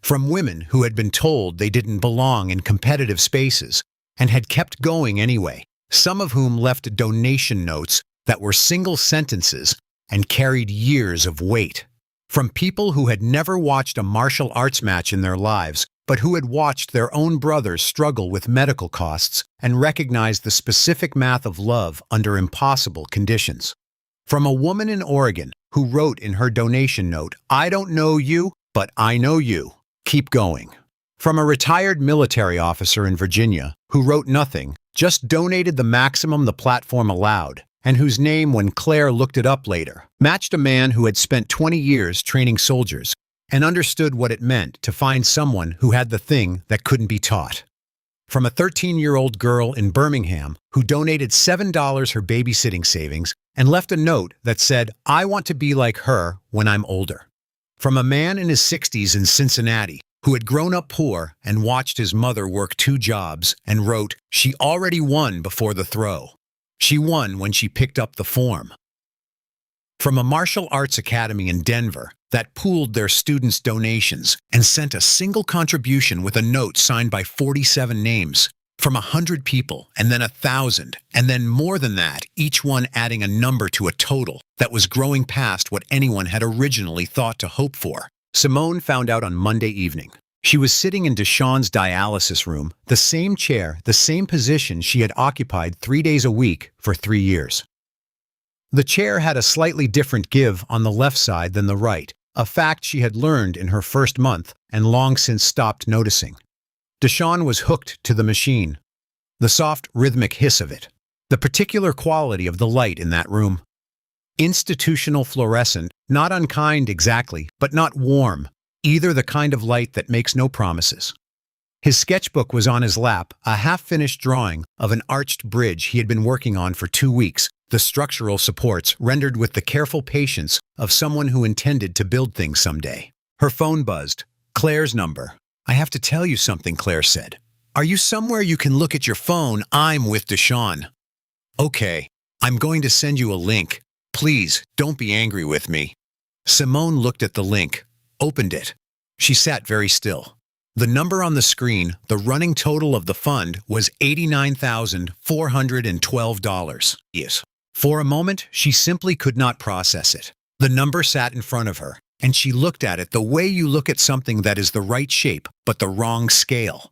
From women who had been told they didn't belong in competitive spaces and had kept going anyway, some of whom left donation notes that were single sentences and carried years of weight. From people who had never watched a martial arts match in their lives, but who had watched their own brothers struggle with medical costs and recognized the specific math of love under impossible conditions. From a woman in Oregon who wrote in her donation note, "I don't know you, but I know you. Keep going." From a retired military officer in Virginia who wrote nothing, just donated the maximum the platform allowed, and whose name, when Claire looked it up later, matched a man who had spent 20 years training soldiers and understood what it meant to find someone who had the thing that couldn't be taught. From a 13-year-old girl in Birmingham who donated $7 her babysitting savings and left a note that said, "I want to be like her when I'm older." From a man in his 60s in Cincinnati who had grown up poor and watched his mother work 2 jobs and wrote, "She already won before the throw. She won when she picked up the form." From a martial arts academy in Denver that pooled their students' donations and sent a single contribution with a note signed by 47 names. From 100 people, and then 1,000, and then more than that, each one adding a number to a total that was growing past what anyone had originally thought to hope for. Simone found out on Monday evening. She was sitting in Deshawn's dialysis room, the same chair, the same position she had occupied 3 days a week for 3 years. The chair had a slightly different give on the left side than the right, a fact she had learned in her first month and long since stopped noticing. Deshawn was hooked to the machine. The soft, rhythmic hiss of it. The particular quality of the light in that room. Institutional fluorescent, not unkind exactly, but not warm. Either the kind of light that makes no promises. His sketchbook was on his lap, a half-finished drawing of an arched bridge he had been working on for 2 weeks, the structural supports rendered with the careful patience of someone who intended to build things someday. Her phone buzzed. Claire's number. "I have to tell you something," Claire said. "Are you somewhere you can look at your phone? I'm with Deshawn." "Okay, I'm going to send you a link. Please, don't be angry with me." Simone looked at the link. Opened it. She sat very still. The number on the screen, the running total of the fund, was $89,412. Yes. For a moment, she simply could not process it. The number sat in front of her, and she looked at it the way you look at something that is the right shape but the wrong scale.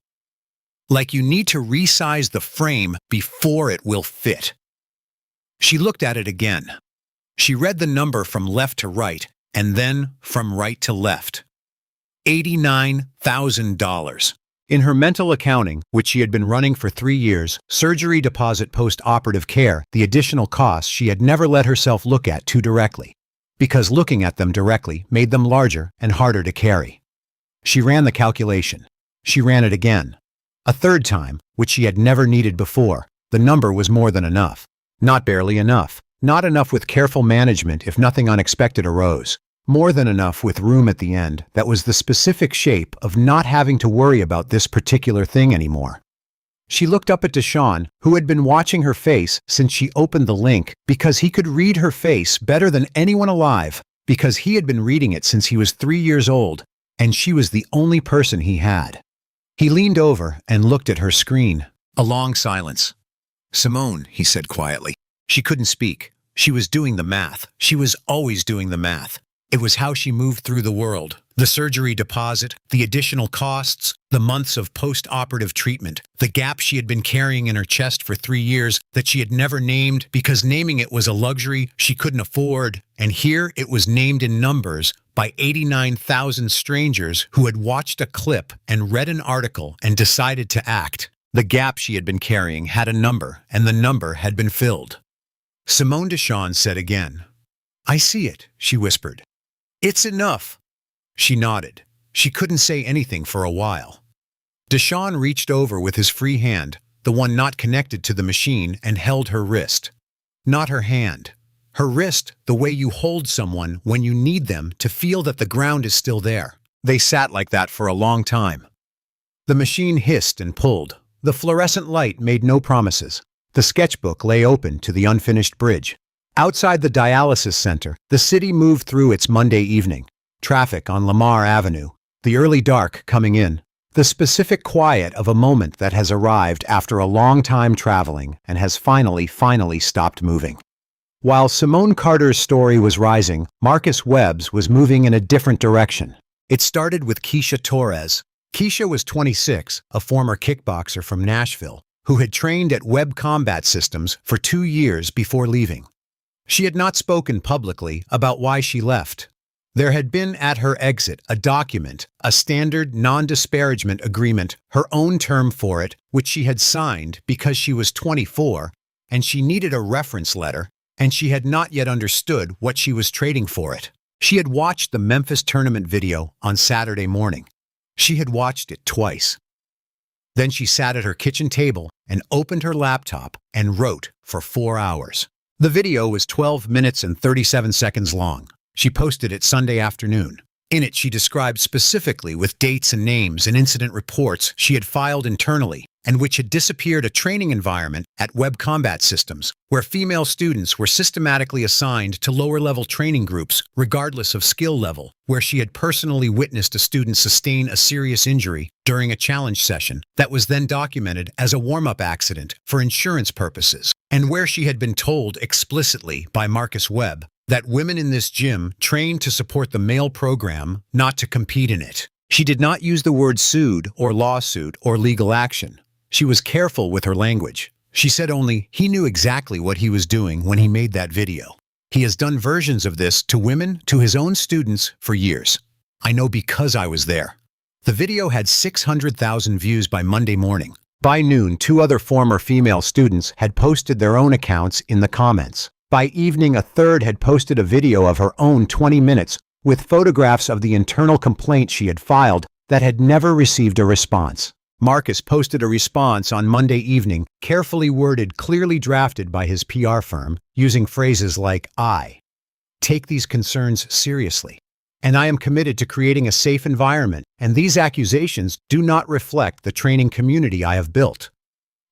Like you need to resize the frame before it will fit. She looked at it again. She read the number from left to right, and then from right to left. $89,000. In her mental accounting, which she had been running for 3 years, surgery deposit post-operative care, the additional costs she had never let herself look at too directly, because looking at them directly made them larger and harder to carry. She ran the calculation. She ran it again. A third time, which she had never needed before. The number was more than enough. Not barely enough. Not enough with careful management if nothing unexpected arose. More than enough with room at the end that was the specific shape of not having to worry about this particular thing anymore. She looked up at Deshawn, who had been watching her face since she opened the link because he could read her face better than anyone alive, because he had been reading it since he was 3 years old, and she was the only person he had. He leaned over and looked at her screen. A long silence. "Simone," he said quietly. She couldn't speak. She was doing the math. She was always doing the math. It was how she moved through the world. The surgery deposit, the additional costs, the months of post-operative treatment, the gap she had been carrying in her chest for 3 years that she had never named because naming it was a luxury she couldn't afford, and here it was named in numbers by 89,000 strangers who had watched a clip and read an article and decided to act. The gap she had been carrying had a number, and the number had been filled. Simone Deshawn said again, "I see it," she whispered. "It's enough." She nodded. She couldn't say anything for a while. Deshawn reached over with his free hand, the one not connected to the machine, and held her wrist. Not her hand. Her wrist, the way you hold someone when you need them to feel that the ground is still there. They sat like that for a long time. The machine hissed and pulled. The fluorescent light made no promises. The sketchbook lay open to the unfinished bridge. Outside the dialysis center, the city moved through its Monday evening. Traffic on Lamar Avenue, the early dark coming in, the specific quiet of a moment that has arrived after a long time traveling and has finally stopped moving. While Simone Carter's story was rising, Marcus Webb's was moving in a different direction. It started with Keisha Torres. Keisha was 26, a former kickboxer from Nashville, who had trained at Webb Combat Systems for 2 years before leaving. She had not spoken publicly about why she left. There had been at her exit a document, a standard non-disparagement agreement, her own term for it, which she had signed because she was 24, and she needed a reference letter, and she had not yet understood what she was trading for it. She had watched the Memphis tournament video on Saturday morning. She had watched it twice. Then she sat at her kitchen table and opened her laptop and wrote for 4 hours. The video was 12 minutes and 37 seconds long. She posted it Sunday afternoon. In it, she described specifically with dates and names and incident reports she had filed internally and which had disappeared a training environment at Webb Combat Systems, where female students were systematically assigned to lower-level training groups, regardless of skill level, where she had personally witnessed a student sustain a serious injury during a challenge session that was then documented as a warm-up accident for insurance purposes, and where she had been told explicitly by Marcus Webb that women in this gym trained to support the male program, not to compete in it. She did not use the word sued or lawsuit or legal action. She was careful with her language. She said only he knew exactly what he was doing when he made that video. He has done versions of this to women, to his own students, for years. I know because I was there. The video had 600,000 views by Monday morning. By noon, 2 other former female students had posted their own accounts in the comments. By evening, a third had posted a video of her own 20 minutes with photographs of the internal complaint she had filed that had never received a response. Marcus posted a response on Monday evening, carefully worded, clearly drafted by his PR firm, using phrases like, "I take these concerns seriously, and I am committed to creating a safe environment, and these accusations do not reflect the training community I have built."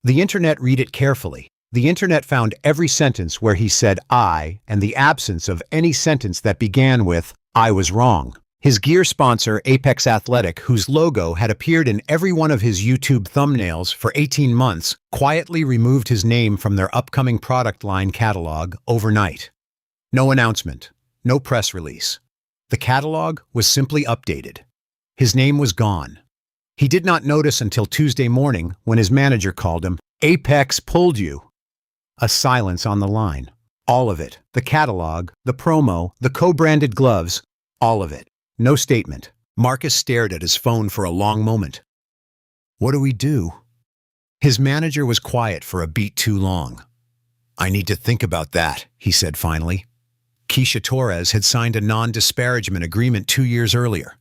The internet read it carefully. The internet found every sentence where he said "I" and the absence of any sentence that began with "I was wrong." His gear sponsor, Apex Athletic, whose logo had appeared in every one of his YouTube thumbnails for 18 months, quietly removed his name from their upcoming product line catalog overnight. No announcement, no press release. The catalog was simply updated. His name was gone. He did not notice until Tuesday morning when his manager called him. Apex pulled you. A silence on the line. All of it. The catalog, the promo, the co-branded gloves, all of it. No statement. Marcus stared at his phone for a long moment. What do we do? His manager was quiet for a beat too long. I need to think about that, he said finally. Keisha Torres had signed a non-disparagement agreement 2 years earlier.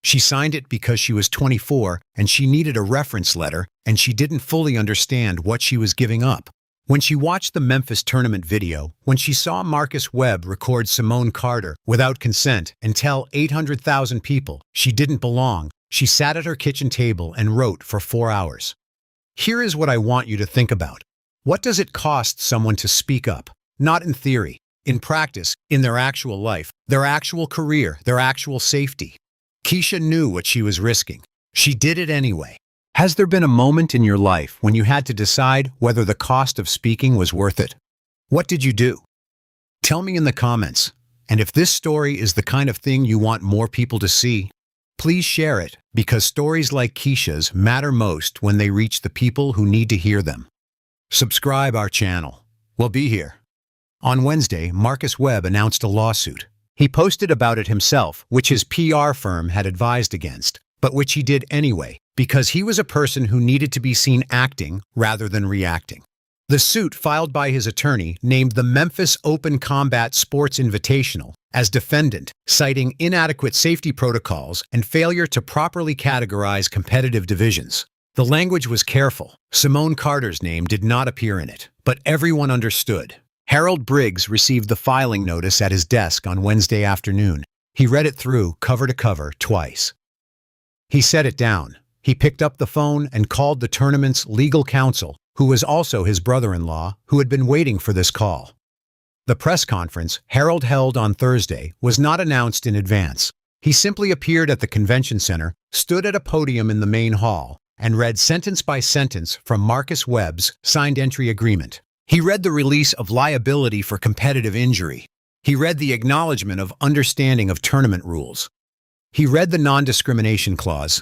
She signed it because she was 24 and she needed a reference letter and she didn't fully understand what she was giving up. When she watched the Memphis tournament video, when she saw Marcus Webb record Simone Carter without consent and tell 800,000 people she didn't belong, she sat at her kitchen table and wrote for 4 hours. Here is what I want you to think about. What does it cost someone to speak up? Not in theory, in practice, in their actual life, their actual career, their actual safety. Keisha knew what she was risking. She did it anyway. Has there been a moment in your life when you had to decide whether the cost of speaking was worth it? What did you do? Tell me in the comments. And if this story is the kind of thing you want more people to see, please share it, because stories like Keisha's matter most when they reach the people who need to hear them. Subscribe our channel. We'll be here. On Wednesday, Marcus Webb announced a lawsuit. He posted about it himself, which his PR firm had advised against, but which he did anyway, because he was a person who needed to be seen acting rather than reacting. The suit filed by his attorney named the Memphis Open Combat Sports Invitational as defendant, citing inadequate safety protocols and failure to properly categorize competitive divisions. The language was careful. Simone Carter's name did not appear in it, but everyone understood. Harold Briggs received the filing notice at his desk on Wednesday afternoon. He read it through cover to cover twice. He set it down. He picked up the phone and called the tournament's legal counsel, who was also his brother-in-law, who had been waiting for this call. The press conference Harold held on Thursday was not announced in advance. He simply appeared at the convention center, stood at a podium in the main hall, and read sentence by sentence from Marcus Webb's signed entry agreement. He read the release of liability for competitive injury. He read the acknowledgement of understanding of tournament rules. He read the non-discrimination clause.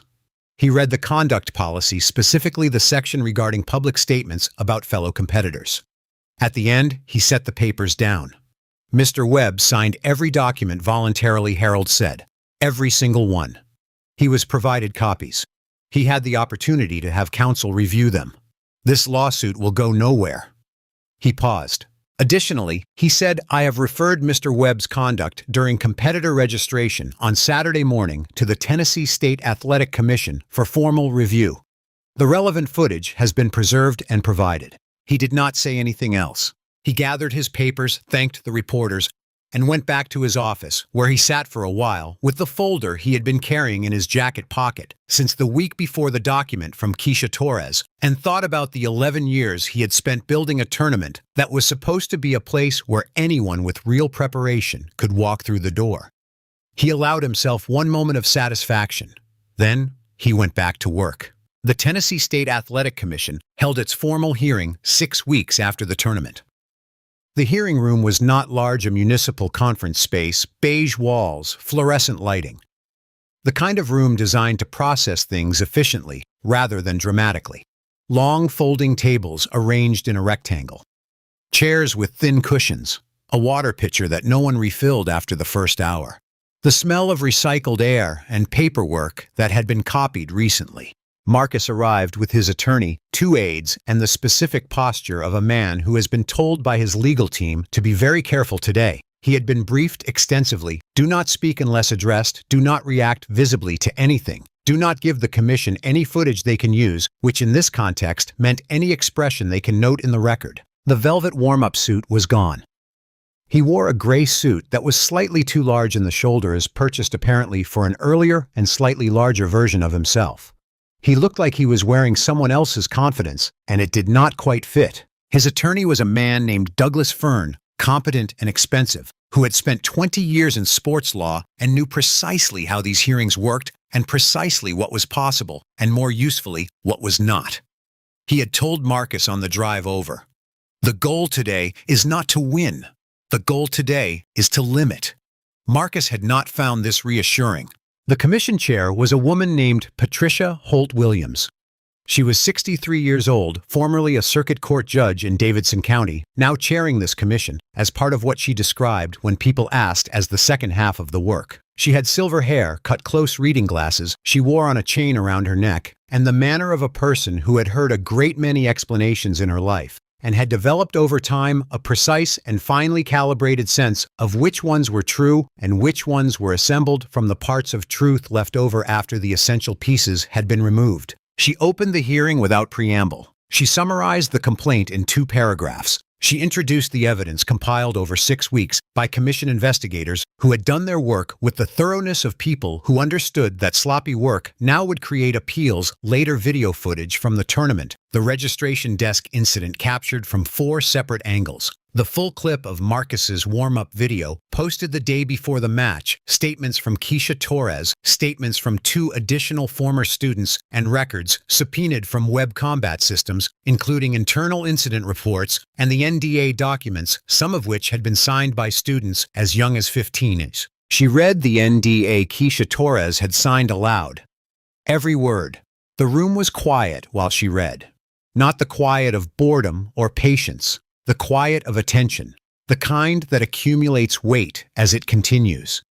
He read the conduct policy, specifically the section regarding public statements about fellow competitors. At the end, he set the papers down. Mr. Webb signed every document voluntarily, Harold said. Every single one. He was provided copies. He had the opportunity to have counsel review them. This lawsuit will go nowhere. He paused. Additionally, he said, I have referred Mr. Webb's conduct during competitor registration on Saturday morning to the Tennessee State Athletic Commission for formal review. The relevant footage has been preserved and provided. He did not say anything else. He gathered his papers, thanked the reporters, and went back to his office, where he sat for a while with the folder he had been carrying in his jacket pocket since the week before the document from Keisha Torres, and thought about the 11 years he had spent building a tournament that was supposed to be a place where anyone with real preparation could walk through the door. He allowed himself one moment of satisfaction. Then he went back to work. The Tennessee State Athletic Commission held its formal hearing 6 weeks after the tournament. The hearing room was not large, a municipal conference space, beige walls, fluorescent lighting. The kind of room designed to process things efficiently rather than dramatically. Long folding tables arranged in a rectangle. Chairs with thin cushions. A water pitcher that no one refilled after the first hour. The smell of recycled air and paperwork that had been copied recently. Marcus arrived with his attorney, 2 aides, and the specific posture of a man who has been told by his legal team to be very careful today. He had been briefed extensively. Do not speak unless addressed. Do not react visibly to anything. Do not give the commission any footage they can use, which in this context meant any expression they can note in the record. The velvet warm-up suit was gone. He wore a gray suit that was slightly too large in the shoulders, purchased apparently for an earlier and slightly larger version of himself. He looked like he was wearing someone else's confidence, and it did not quite fit. His attorney was a man named Douglas Fern, competent and expensive, who had spent 20 years in sports law and knew precisely how these hearings worked and precisely what was possible, and more usefully, what was not. He had told Marcus on the drive over, "The goal today is not to win. The goal today is to limit." Marcus had not found this reassuring. The commission chair was a woman named Patricia Holt Williams. She was 63 years old, formerly a circuit court judge in Davidson County, now chairing this commission as part of what she described when people asked as the second half of the work. She had silver hair, cut close reading glasses she wore on a chain around her neck, and the manner of a person who had heard a great many explanations in her life and had developed over time a precise and finely calibrated sense of which ones were true and which ones were assembled from the parts of truth left over after the essential pieces had been removed. She opened the hearing without preamble. She summarized the complaint in 2 paragraphs. She introduced the evidence compiled over 6 weeks by commission investigators who had done their work with the thoroughness of people who understood that sloppy work now would create appeals, later video footage from the tournament, the registration desk incident captured from 4 separate angles. The full clip of Marcus's warm-up video posted the day before the match, statements from Keisha Torres, statements from 2 additional former students, and records subpoenaed from Webb Combat Systems, including internal incident reports and the NDA documents, some of which had been signed by students as young as 15. She read the NDA Keisha Torres had signed aloud. Every word. The room was quiet while she read. Not the quiet of boredom or patience. The quiet of attention, the kind that accumulates weight as it continues.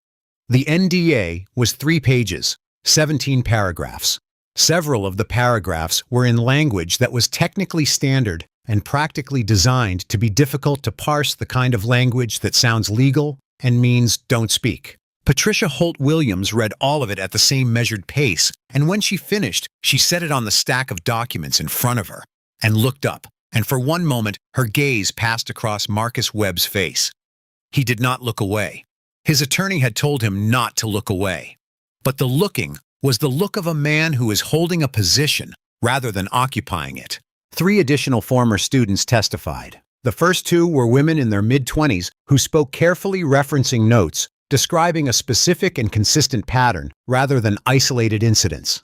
The NDA was 3 pages, 17 paragraphs. Several of the paragraphs were in language that was technically standard and practically designed to be difficult to parse, the kind of language that sounds legal and means don't speak. Patricia Holt Williams read all of it at the same measured pace, and when she finished, she set it on the stack of documents in front of her and looked up. And for one moment, her gaze passed across Marcus Webb's face. He did not look away. His attorney had told him not to look away. But the looking was the look of a man who is holding a position rather than occupying it. 3 additional former students testified. The first 2 were women in their mid-20s who spoke carefully, referencing notes, describing a specific and consistent pattern rather than isolated incidents.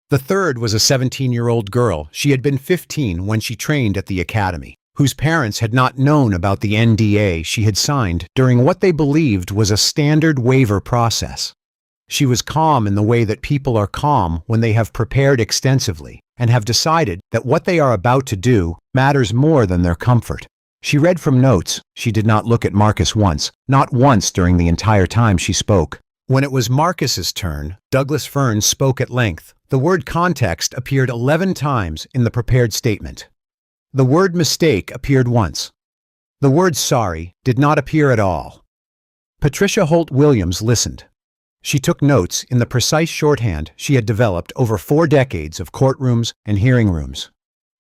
The third was a 17-year-old girl. She had been 15 when she trained at the academy, whose parents had not known about the NDA she had signed during what they believed was a standard waiver process. She was calm in the way that people are calm when they have prepared extensively and have decided that what they are about to do matters more than their comfort. She read from notes. She did not look at Marcus once, not once during the entire time she spoke. When it was Marcus's turn, Douglas Fern spoke at length. The word context appeared 11 times in the prepared statement. The word mistake appeared once. The word sorry did not appear at all. Patricia Holt Williams listened. She took notes in the precise shorthand she had developed over 4 decades of courtrooms and hearing rooms.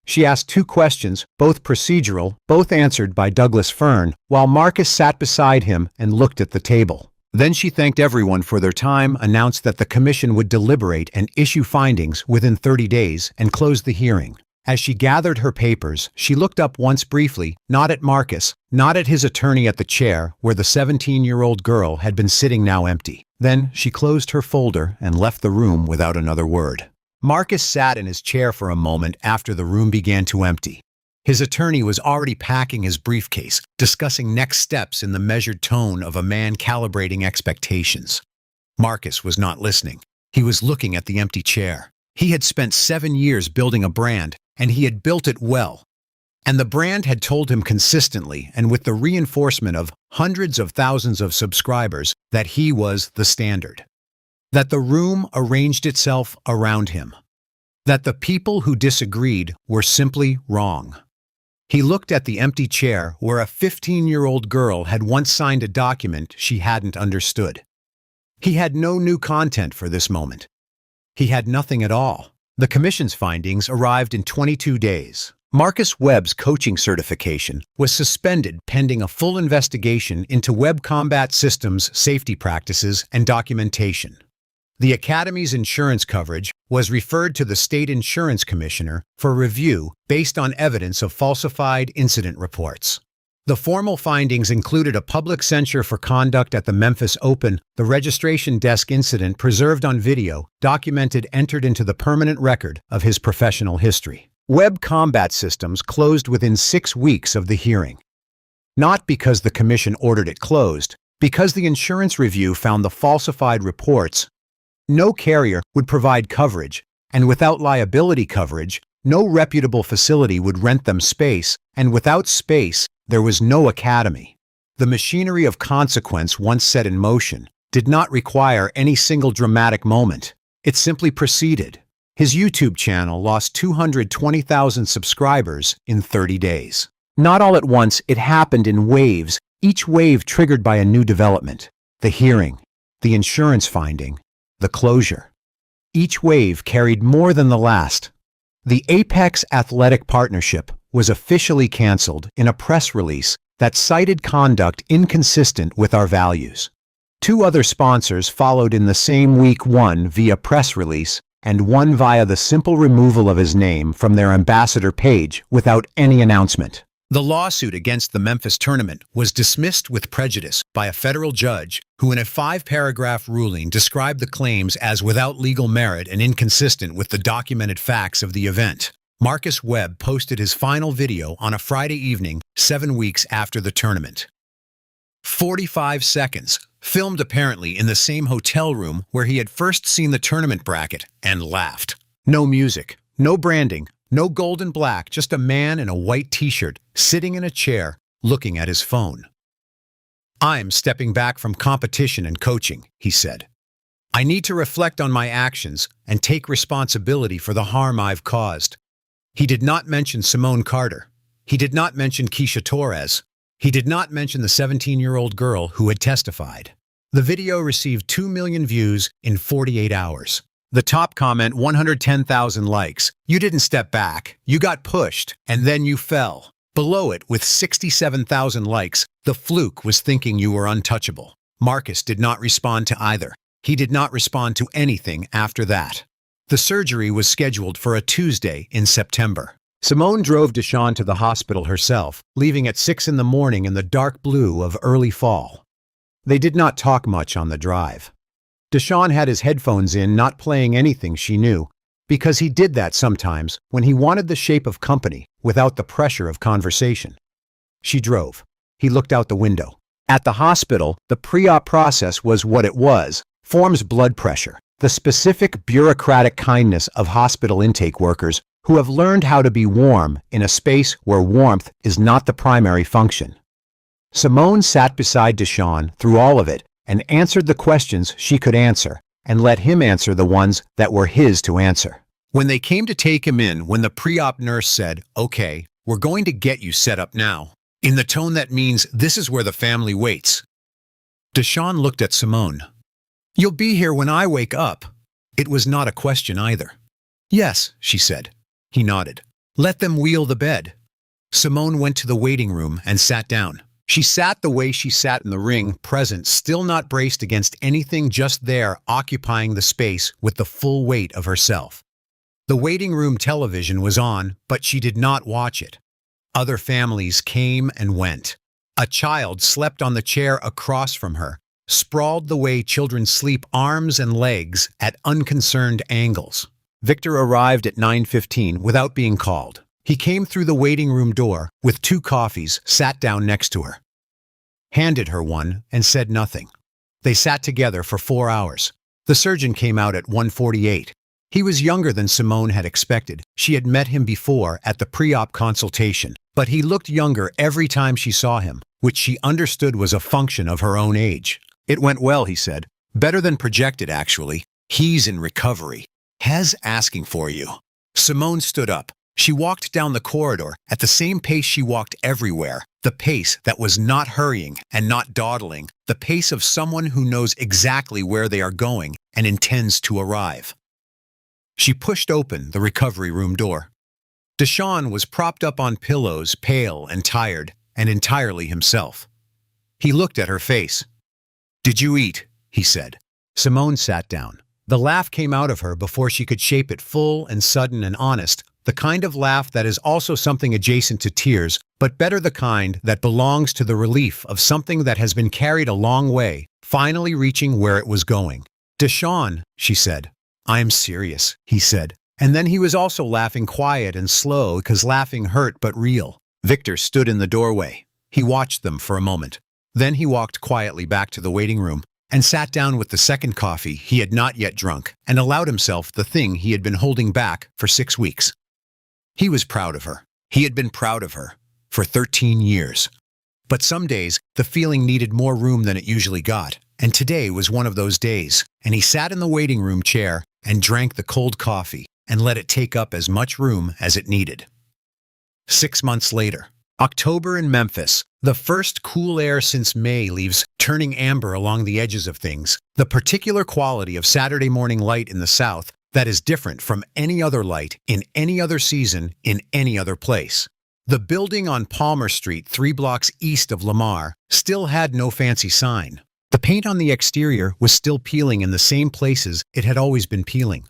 She asked 2 questions, both procedural, both answered by Douglas Fern, while Marcus sat beside him and looked at the table. Then she thanked everyone for their time, announced that the commission would deliberate and issue findings within 30 days, and closed the hearing. As she gathered her papers, she looked up once briefly, not at Marcus, not at his attorney at the chair where the 17-year-old girl had been sitting now empty. Then she closed her folder and left the room without another word. Marcus sat in his chair for a moment after the room began to empty. His attorney was already packing his briefcase, discussing next steps in the measured tone of a man calibrating expectations. Marcus was not listening. He was looking at the empty chair. He had spent 7 years building a brand, and he had built it well. And the brand had told him consistently, and with the reinforcement of hundreds of thousands of subscribers, that he was the standard. That the room arranged itself around him. That the people who disagreed were simply wrong. He looked at the empty chair where a 15-year-old girl had once signed a document she hadn't understood. He had no new content for this moment. He had nothing at all. The commission's findings arrived in 22 days. Marcus Webb's coaching certification was suspended pending a full investigation into Webb Combat Systems safety practices and documentation. The Academy's insurance coverage was referred to the State Insurance Commissioner for review based on evidence of falsified incident reports. The formal findings included a public censure for conduct at the Memphis Open, the registration desk incident preserved on video, documented entered into the permanent record of his professional history. Webb Combat Systems closed within 6 weeks of the hearing. Not because the commission ordered it closed, because the insurance review found the falsified reports. No carrier would provide coverage, and without liability coverage, no reputable facility would rent them space, and without space, there was no academy. The machinery of consequence once set in motion did not require any single dramatic moment. It simply proceeded. His YouTube channel lost 220,000 subscribers in 30 days. Not all at once, it happened in waves, each wave triggered by a new development. The hearing, the insurance finding, the closure. Each wave carried more than the last. The Apex Athletic Partnership was officially canceled in a press release that cited conduct inconsistent with our values. 2 other sponsors followed in the same week, one via press release and one via the simple removal of his name from their ambassador page without any announcement. The lawsuit against the Memphis tournament was dismissed with prejudice by a federal judge who in a 5-paragraph ruling described the claims as without legal merit and inconsistent with the documented facts of the event. Marcus Webb posted his final video on a Friday evening, 7 weeks after the tournament. 45 seconds, filmed apparently in the same hotel room where he had first seen the tournament bracket and laughed. No music, no branding, no gold and black, just a man in a white t-shirt sitting in a chair looking at his phone. "I'm stepping back from competition and coaching," he said. "I need to reflect on my actions and take responsibility for the harm I've caused." He did not mention Simone Carter. He did not mention Keisha Torres. He did not mention the 17-year-old girl who had testified. The video received 2 million views in 48 hours. The top comment, 110,000 likes. "You didn't step back. You got pushed, and then you fell." Below it, with 67,000 likes, "The fluke was thinking you were untouchable." Marcus did not respond to either. He did not respond to anything after that. The surgery was scheduled for a Tuesday in September. Simone drove Deshaun to the hospital herself, leaving at 6 in the morning in the dark blue of early fall. They did not talk much on the drive. Deshaun had his headphones in, not playing anything she knew, because he did that sometimes when he wanted the shape of company without the pressure of conversation. She drove. He looked out the window. At the hospital, the pre-op process was what it was, forms blood pressure, the specific bureaucratic kindness of hospital intake workers who have learned how to be warm in a space where warmth is not the primary function. Simone sat beside Deshaun through all of it and answered the questions she could answer, and let him answer the ones that were his to answer. When they came to take him in, when the pre-op nurse said, "Okay, we're going to get you set up now," in the tone that means this is where the family waits, Deshaun looked at Simone. "You'll be here when I wake up." It was not a question either. "Yes," she said. He nodded. "Let them wheel the bed." Simone went to the waiting room and sat down. She sat the way she sat in the ring, present, still not braced against anything, just there, occupying the space with the full weight of herself. The waiting room television was on, but she did not watch it. Other families came and went. A child slept on the chair across from her, sprawled the way children sleep, arms and legs at unconcerned angles. Victor arrived at 9:15 without being called. He came through the waiting room door with 2 coffees, sat down next to her, handed her one, and said nothing. They sat together for 4 hours. The surgeon came out at 1:48. He was younger than Simone had expected. She had met him before at the pre-op consultation, but he looked younger every time she saw him, which she understood was a function of her own age. "It went well," he said. "Better than projected, actually. He's in recovery. Hez asking for you." Simone stood up. She walked down the corridor at the same pace she walked everywhere, the pace that was not hurrying and not dawdling, the pace of someone who knows exactly where they are going and intends to arrive. She pushed open the recovery room door. Deshaun was propped up on pillows, pale and tired, and entirely himself. He looked at her face. "Did you eat?" he said. Simone sat down. The laugh came out of her before she could shape it, full and sudden and honest, The kind of laugh that is also something adjacent to tears, but better the kind that belongs to the relief of something that has been carried a long way, finally reaching where it was going. "Deshawn," she said. "I'm serious," he said. And then he was also laughing quiet and slow because laughing hurt but real. Victor stood in the doorway. He watched them for a moment. Then he walked quietly back to the waiting room and sat down with the second coffee he had not yet drunk and allowed himself the thing he had been holding back for 6 weeks. He was proud of her. He had been proud of her for 13 years. But some days, the feeling needed more room than it usually got, and today was one of those days, and he sat in the waiting room chair and drank the cold coffee and let it take up as much room as it needed. 6 months later, October in Memphis, the first cool air since May leaves turning amber along the edges of things, the particular quality of Saturday morning light in the South that is different from any other light in any other season in any other place. The building on Palmer Street, 3 blocks east of Lamar, still had no fancy sign. The paint on the exterior was still peeling in the same places it had always been peeling.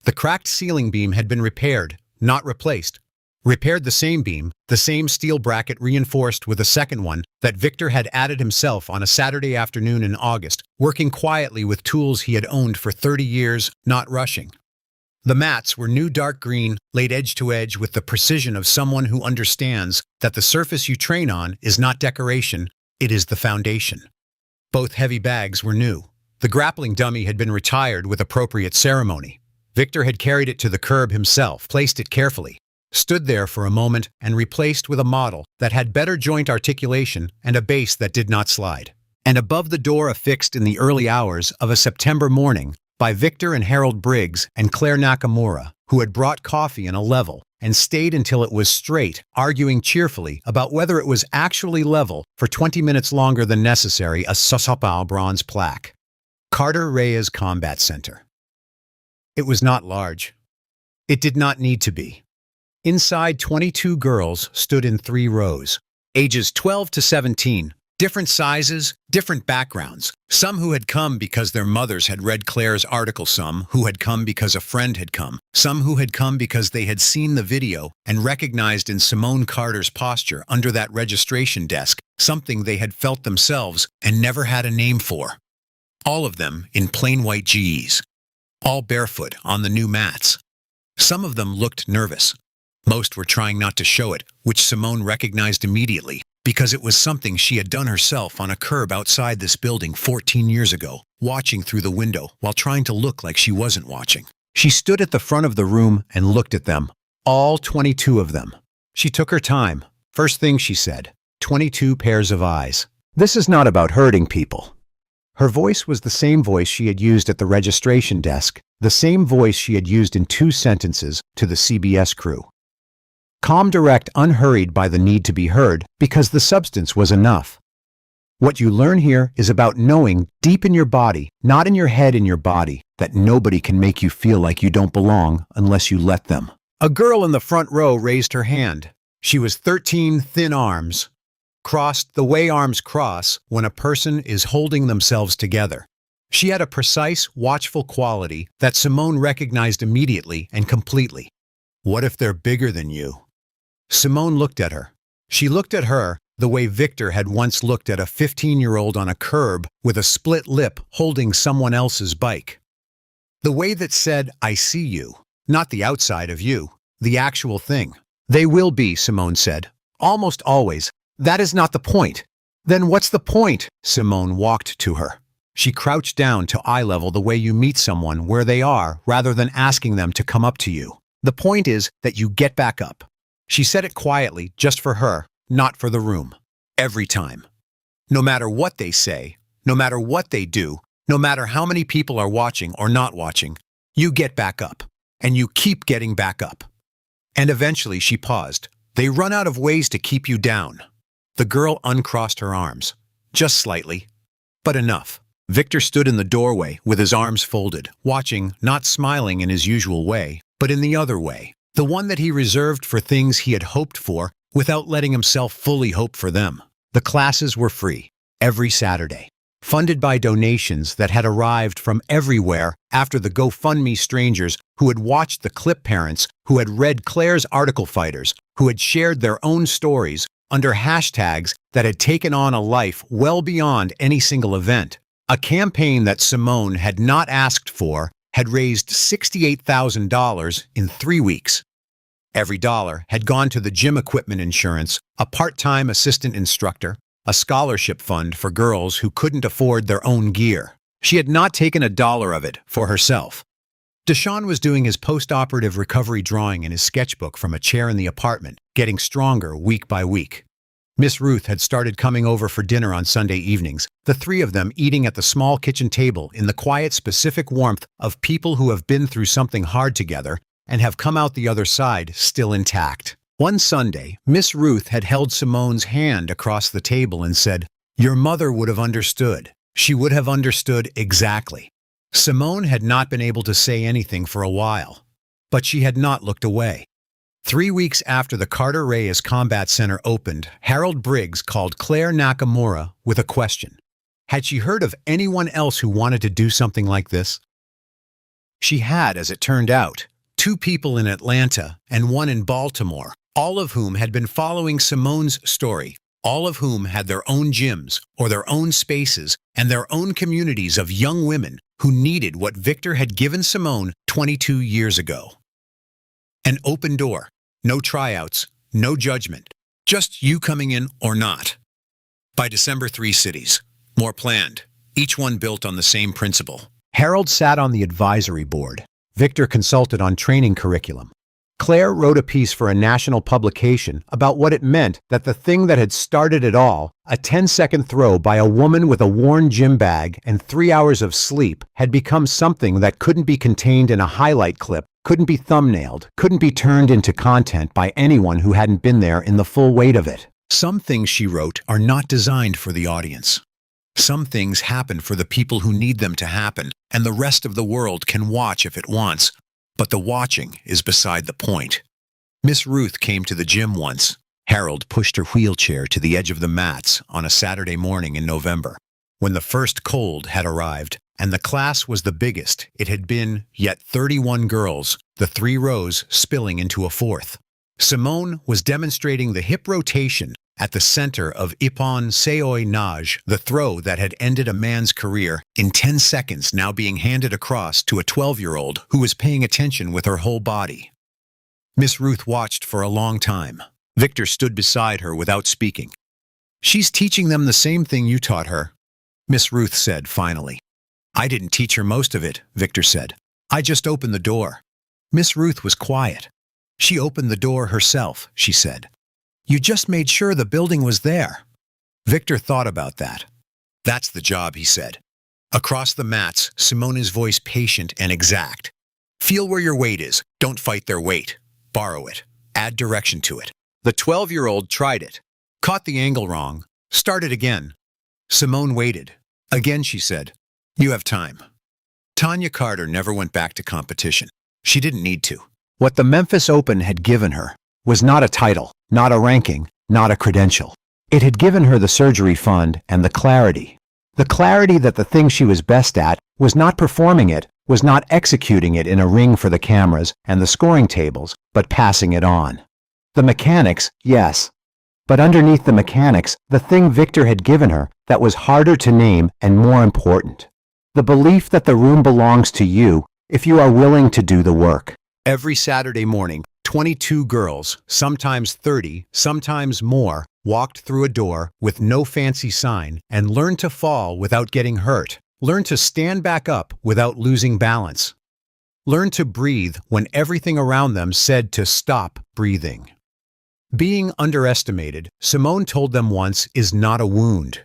The cracked ceiling beam had been repaired, not replaced. Repaired the same beam, the same steel bracket reinforced with a second one that Victor had added himself on a Saturday afternoon in August, working quietly with tools he had owned for 30 years, not rushing. The mats were new dark green, laid edge to edge with the precision of someone who understands that the surface you train on is not decoration, it is the foundation. Both heavy bags were new. The grappling dummy had been retired with appropriate ceremony. Victor had carried it to the curb himself, placed it carefully, stood there for a moment, and replaced with a model that had better joint articulation and a base that did not slide. And above the door affixed in the early hours of a September morning by Victor and Harold Briggs and Claire Nakamura, who had brought coffee in a level and stayed until it was straight, arguing cheerfully about whether it was actually level for 20 minutes longer than necessary, a Sosopal bronze plaque. Carter Reyes Combat Center. It was not large. It did not need to be. Inside, 22 girls stood in 3 rows, ages 12 to 17, different sizes, different backgrounds. Some who had come because their mothers had read Claire's article, some who had come because a friend had come, some who had come because they had seen the video and recognized in Simone Carter's posture under that registration desk something they had felt themselves and never had a name for. All of them in plain white GEs, all barefoot on the new mats. Some of them looked nervous. Most were trying not to show it, which Simone recognized immediately, because it was something she had done herself on a curb outside this building 14 years ago, watching through the window while trying to look like she wasn't watching. She stood at the front of the room and looked at them, all 22 of them. She took her time. First thing she said, 22 pairs of eyes. This is not about hurting people. Her voice was the same voice she had used at the registration desk, the same voice she had used in 2 sentences to the CBS crew. Calm, direct, unhurried by the need to be heard, because the substance was enough. What you learn here is about knowing deep in your body, not in your head, in your body, that nobody can make you feel like you don't belong unless you let them. A girl in the front row raised her hand. She was 13, thin arms, crossed the way arms cross when a person is holding themselves together. She had a precise, watchful quality that Simone recognized immediately and completely. What if they're bigger than you? Simone looked at her. She looked at her the way Victor had once looked at a 15-year-old on a curb with a split lip holding someone else's bike. The way that said, I see you, not the outside of you, the actual thing. They will be, Simone said. Almost always. That is not the point. Then what's the point? Simone walked to her. She crouched down to eye level the way you meet someone where they are rather than asking them to come up to you. The point is that you get back up. She said it quietly, just for her, not for the room. Every time. No matter what they say, no matter what they do, no matter how many people are watching or not watching, you get back up. And you keep getting back up. And eventually she paused. They run out of ways to keep you down. The girl uncrossed her arms. Just slightly. But enough. Victor stood in the doorway with his arms folded, watching, not smiling in his usual way, but in the other way. The one that he reserved for things he had hoped for without letting himself fully hope for them. The classes were free, every Saturday. funded by donations that had arrived from everywhere after the GoFundMe strangers who had watched the clip parents, who had read Claire's article fighters, who had shared their own stories under hashtags that had taken on a life well beyond any single event. A campaign that Simone had not asked for had raised $68,000 in 3 weeks. Every dollar had gone to the gym equipment insurance, a part-time assistant instructor, a scholarship fund for girls who couldn't afford their own gear. She had not taken a dollar of it for herself. Deshaun was doing his post-operative recovery drawing in his sketchbook from a chair in the apartment, getting stronger week by week. Miss Ruth had started coming over for dinner on Sunday evenings, the three of them eating at the small kitchen table in the quiet, specific warmth of people who have been through something hard together and have come out the other side still intact. One Sunday, Miss Ruth had held Simone's hand across the table and said, "Your mother would have understood. She would have understood exactly." Simone had not been able to say anything for a while, but she had not looked away. 3 weeks after the Carter Reyes Combat Center opened, Harold Briggs called Claire Nakamura with a question. Had she heard of anyone else who wanted to do something like this? She had, as it turned out, 2 people in Atlanta and 1 in Baltimore, all of whom had been following Simone's story, all of whom had their own gyms or their own spaces and their own communities of young women who needed what Victor had given Simone 22 years ago. An open door, no tryouts, no judgment, just you coming in or not. By December, 3 cities, more planned, each one built on the same principle. Harold sat on the advisory board. Victor consulted on training curriculum. Claire wrote a piece for a national publication about what it meant that the thing that had started it all, a 10-second throw by a woman with a worn gym bag and 3 hours of sleep, had become something that couldn't be contained in a highlight clip, couldn't be thumbnailed, couldn't be turned into content by anyone who hadn't been there in the full weight of it. Some things, she wrote, are not designed for the audience. Some things happen for the people who need them to happen, and the rest of the world can watch if it wants. But the watching is beside the point. Miss Ruth came to the gym once. Harold pushed her wheelchair to the edge of the mats on a Saturday morning in November, when the first cold had arrived, and the class was the biggest it had been, yet 31 girls, the 3 rows spilling into a 4th. Simone was demonstrating the hip rotation at the center of Ippon Seoi Nage, the throw that had ended a man's career, in 10 seconds now being handed across to a 12-year-old who was paying attention with her whole body. Miss Ruth watched for a long time. Victor stood beside her without speaking. "She's teaching them the same thing you taught her," Miss Ruth said finally. "I didn't teach her most of it," Victor said. "I just opened the door." Miss Ruth was quiet. "She opened the door herself," she said. "You just made sure the building was there." Victor thought about that. "That's the job," he said. Across the mats, Simone's voice patient and exact. "Feel where your weight is. Don't fight their weight. Borrow it. Add direction to it." The 12-year-old tried it. Caught the angle wrong. Started again. Simone waited. Again she said, "You have time." Tanya Carter never went back to competition. She didn't need to. What the Memphis Open had given her was not a title, not a ranking, not a credential. It had given her the surgery fund and the clarity. The clarity that the thing she was best at was not performing it, was not executing it in a ring for the cameras and the scoring tables, but passing it on. The mechanics, yes. But underneath the mechanics, the thing Victor had given her that was harder to name and more important. The belief that the room belongs to you if you are willing to do the work. Every Saturday morning, 22 girls, sometimes 30, sometimes more, walked through a door with no fancy sign and learned to fall without getting hurt, learned to stand back up without losing balance, learned to breathe when everything around them said to stop breathing. Being underestimated, Simone told them once, is not a wound.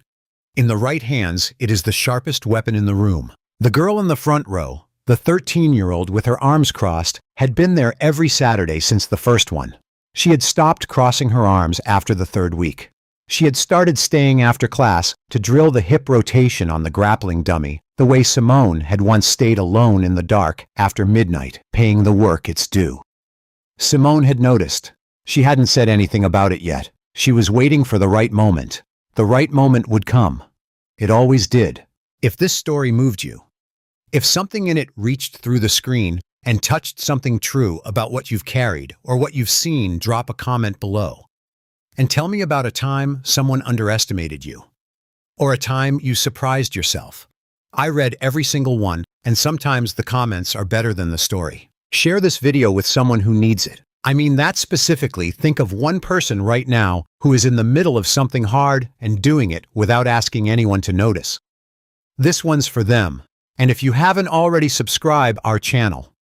In the right hands, it is the sharpest weapon in the room. The girl in the front row, the 13-year-old with her arms crossed, had been there every Saturday since the first one. She had stopped crossing her arms after the 3rd week. She had started staying after class to drill the hip rotation on the grappling dummy, the way Simone had once stayed alone in the dark after midnight, paying the work its due. Simone had noticed. She hadn't said anything about it yet. She was waiting for the right moment. The right moment would come. It always did. If this story moved you, if something in it reached through the screen and touched something true about what you've carried or what you've seen, drop a comment below. And tell me about a time someone underestimated you, or a time you surprised yourself. I read every single one, and sometimes the comments are better than the story. Share this video with someone who needs it. I mean that specifically. Think of one person right now who is in the middle of something hard and doing it without asking anyone to notice. This one's for them. And if you haven't already subscribed our channel,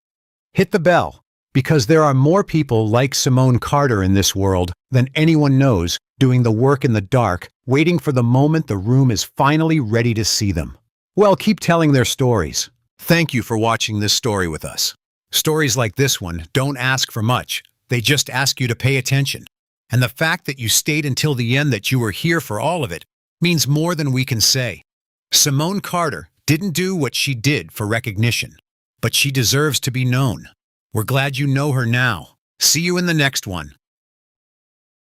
hit the bell, because there are more people like Simone Carter in this world than anyone knows, doing the work in the dark, waiting for the moment the room is finally ready to see them. Well, keep telling their stories. Thank you for watching this story with us. Stories like this one don't ask for much. They just ask you to pay attention. And the fact that you stayed until the end, that you were here for all of it, means more than we can say. Simone Carter didn't do what she did for recognition, but she deserves to be known. We're glad you know her now. See you in the next one.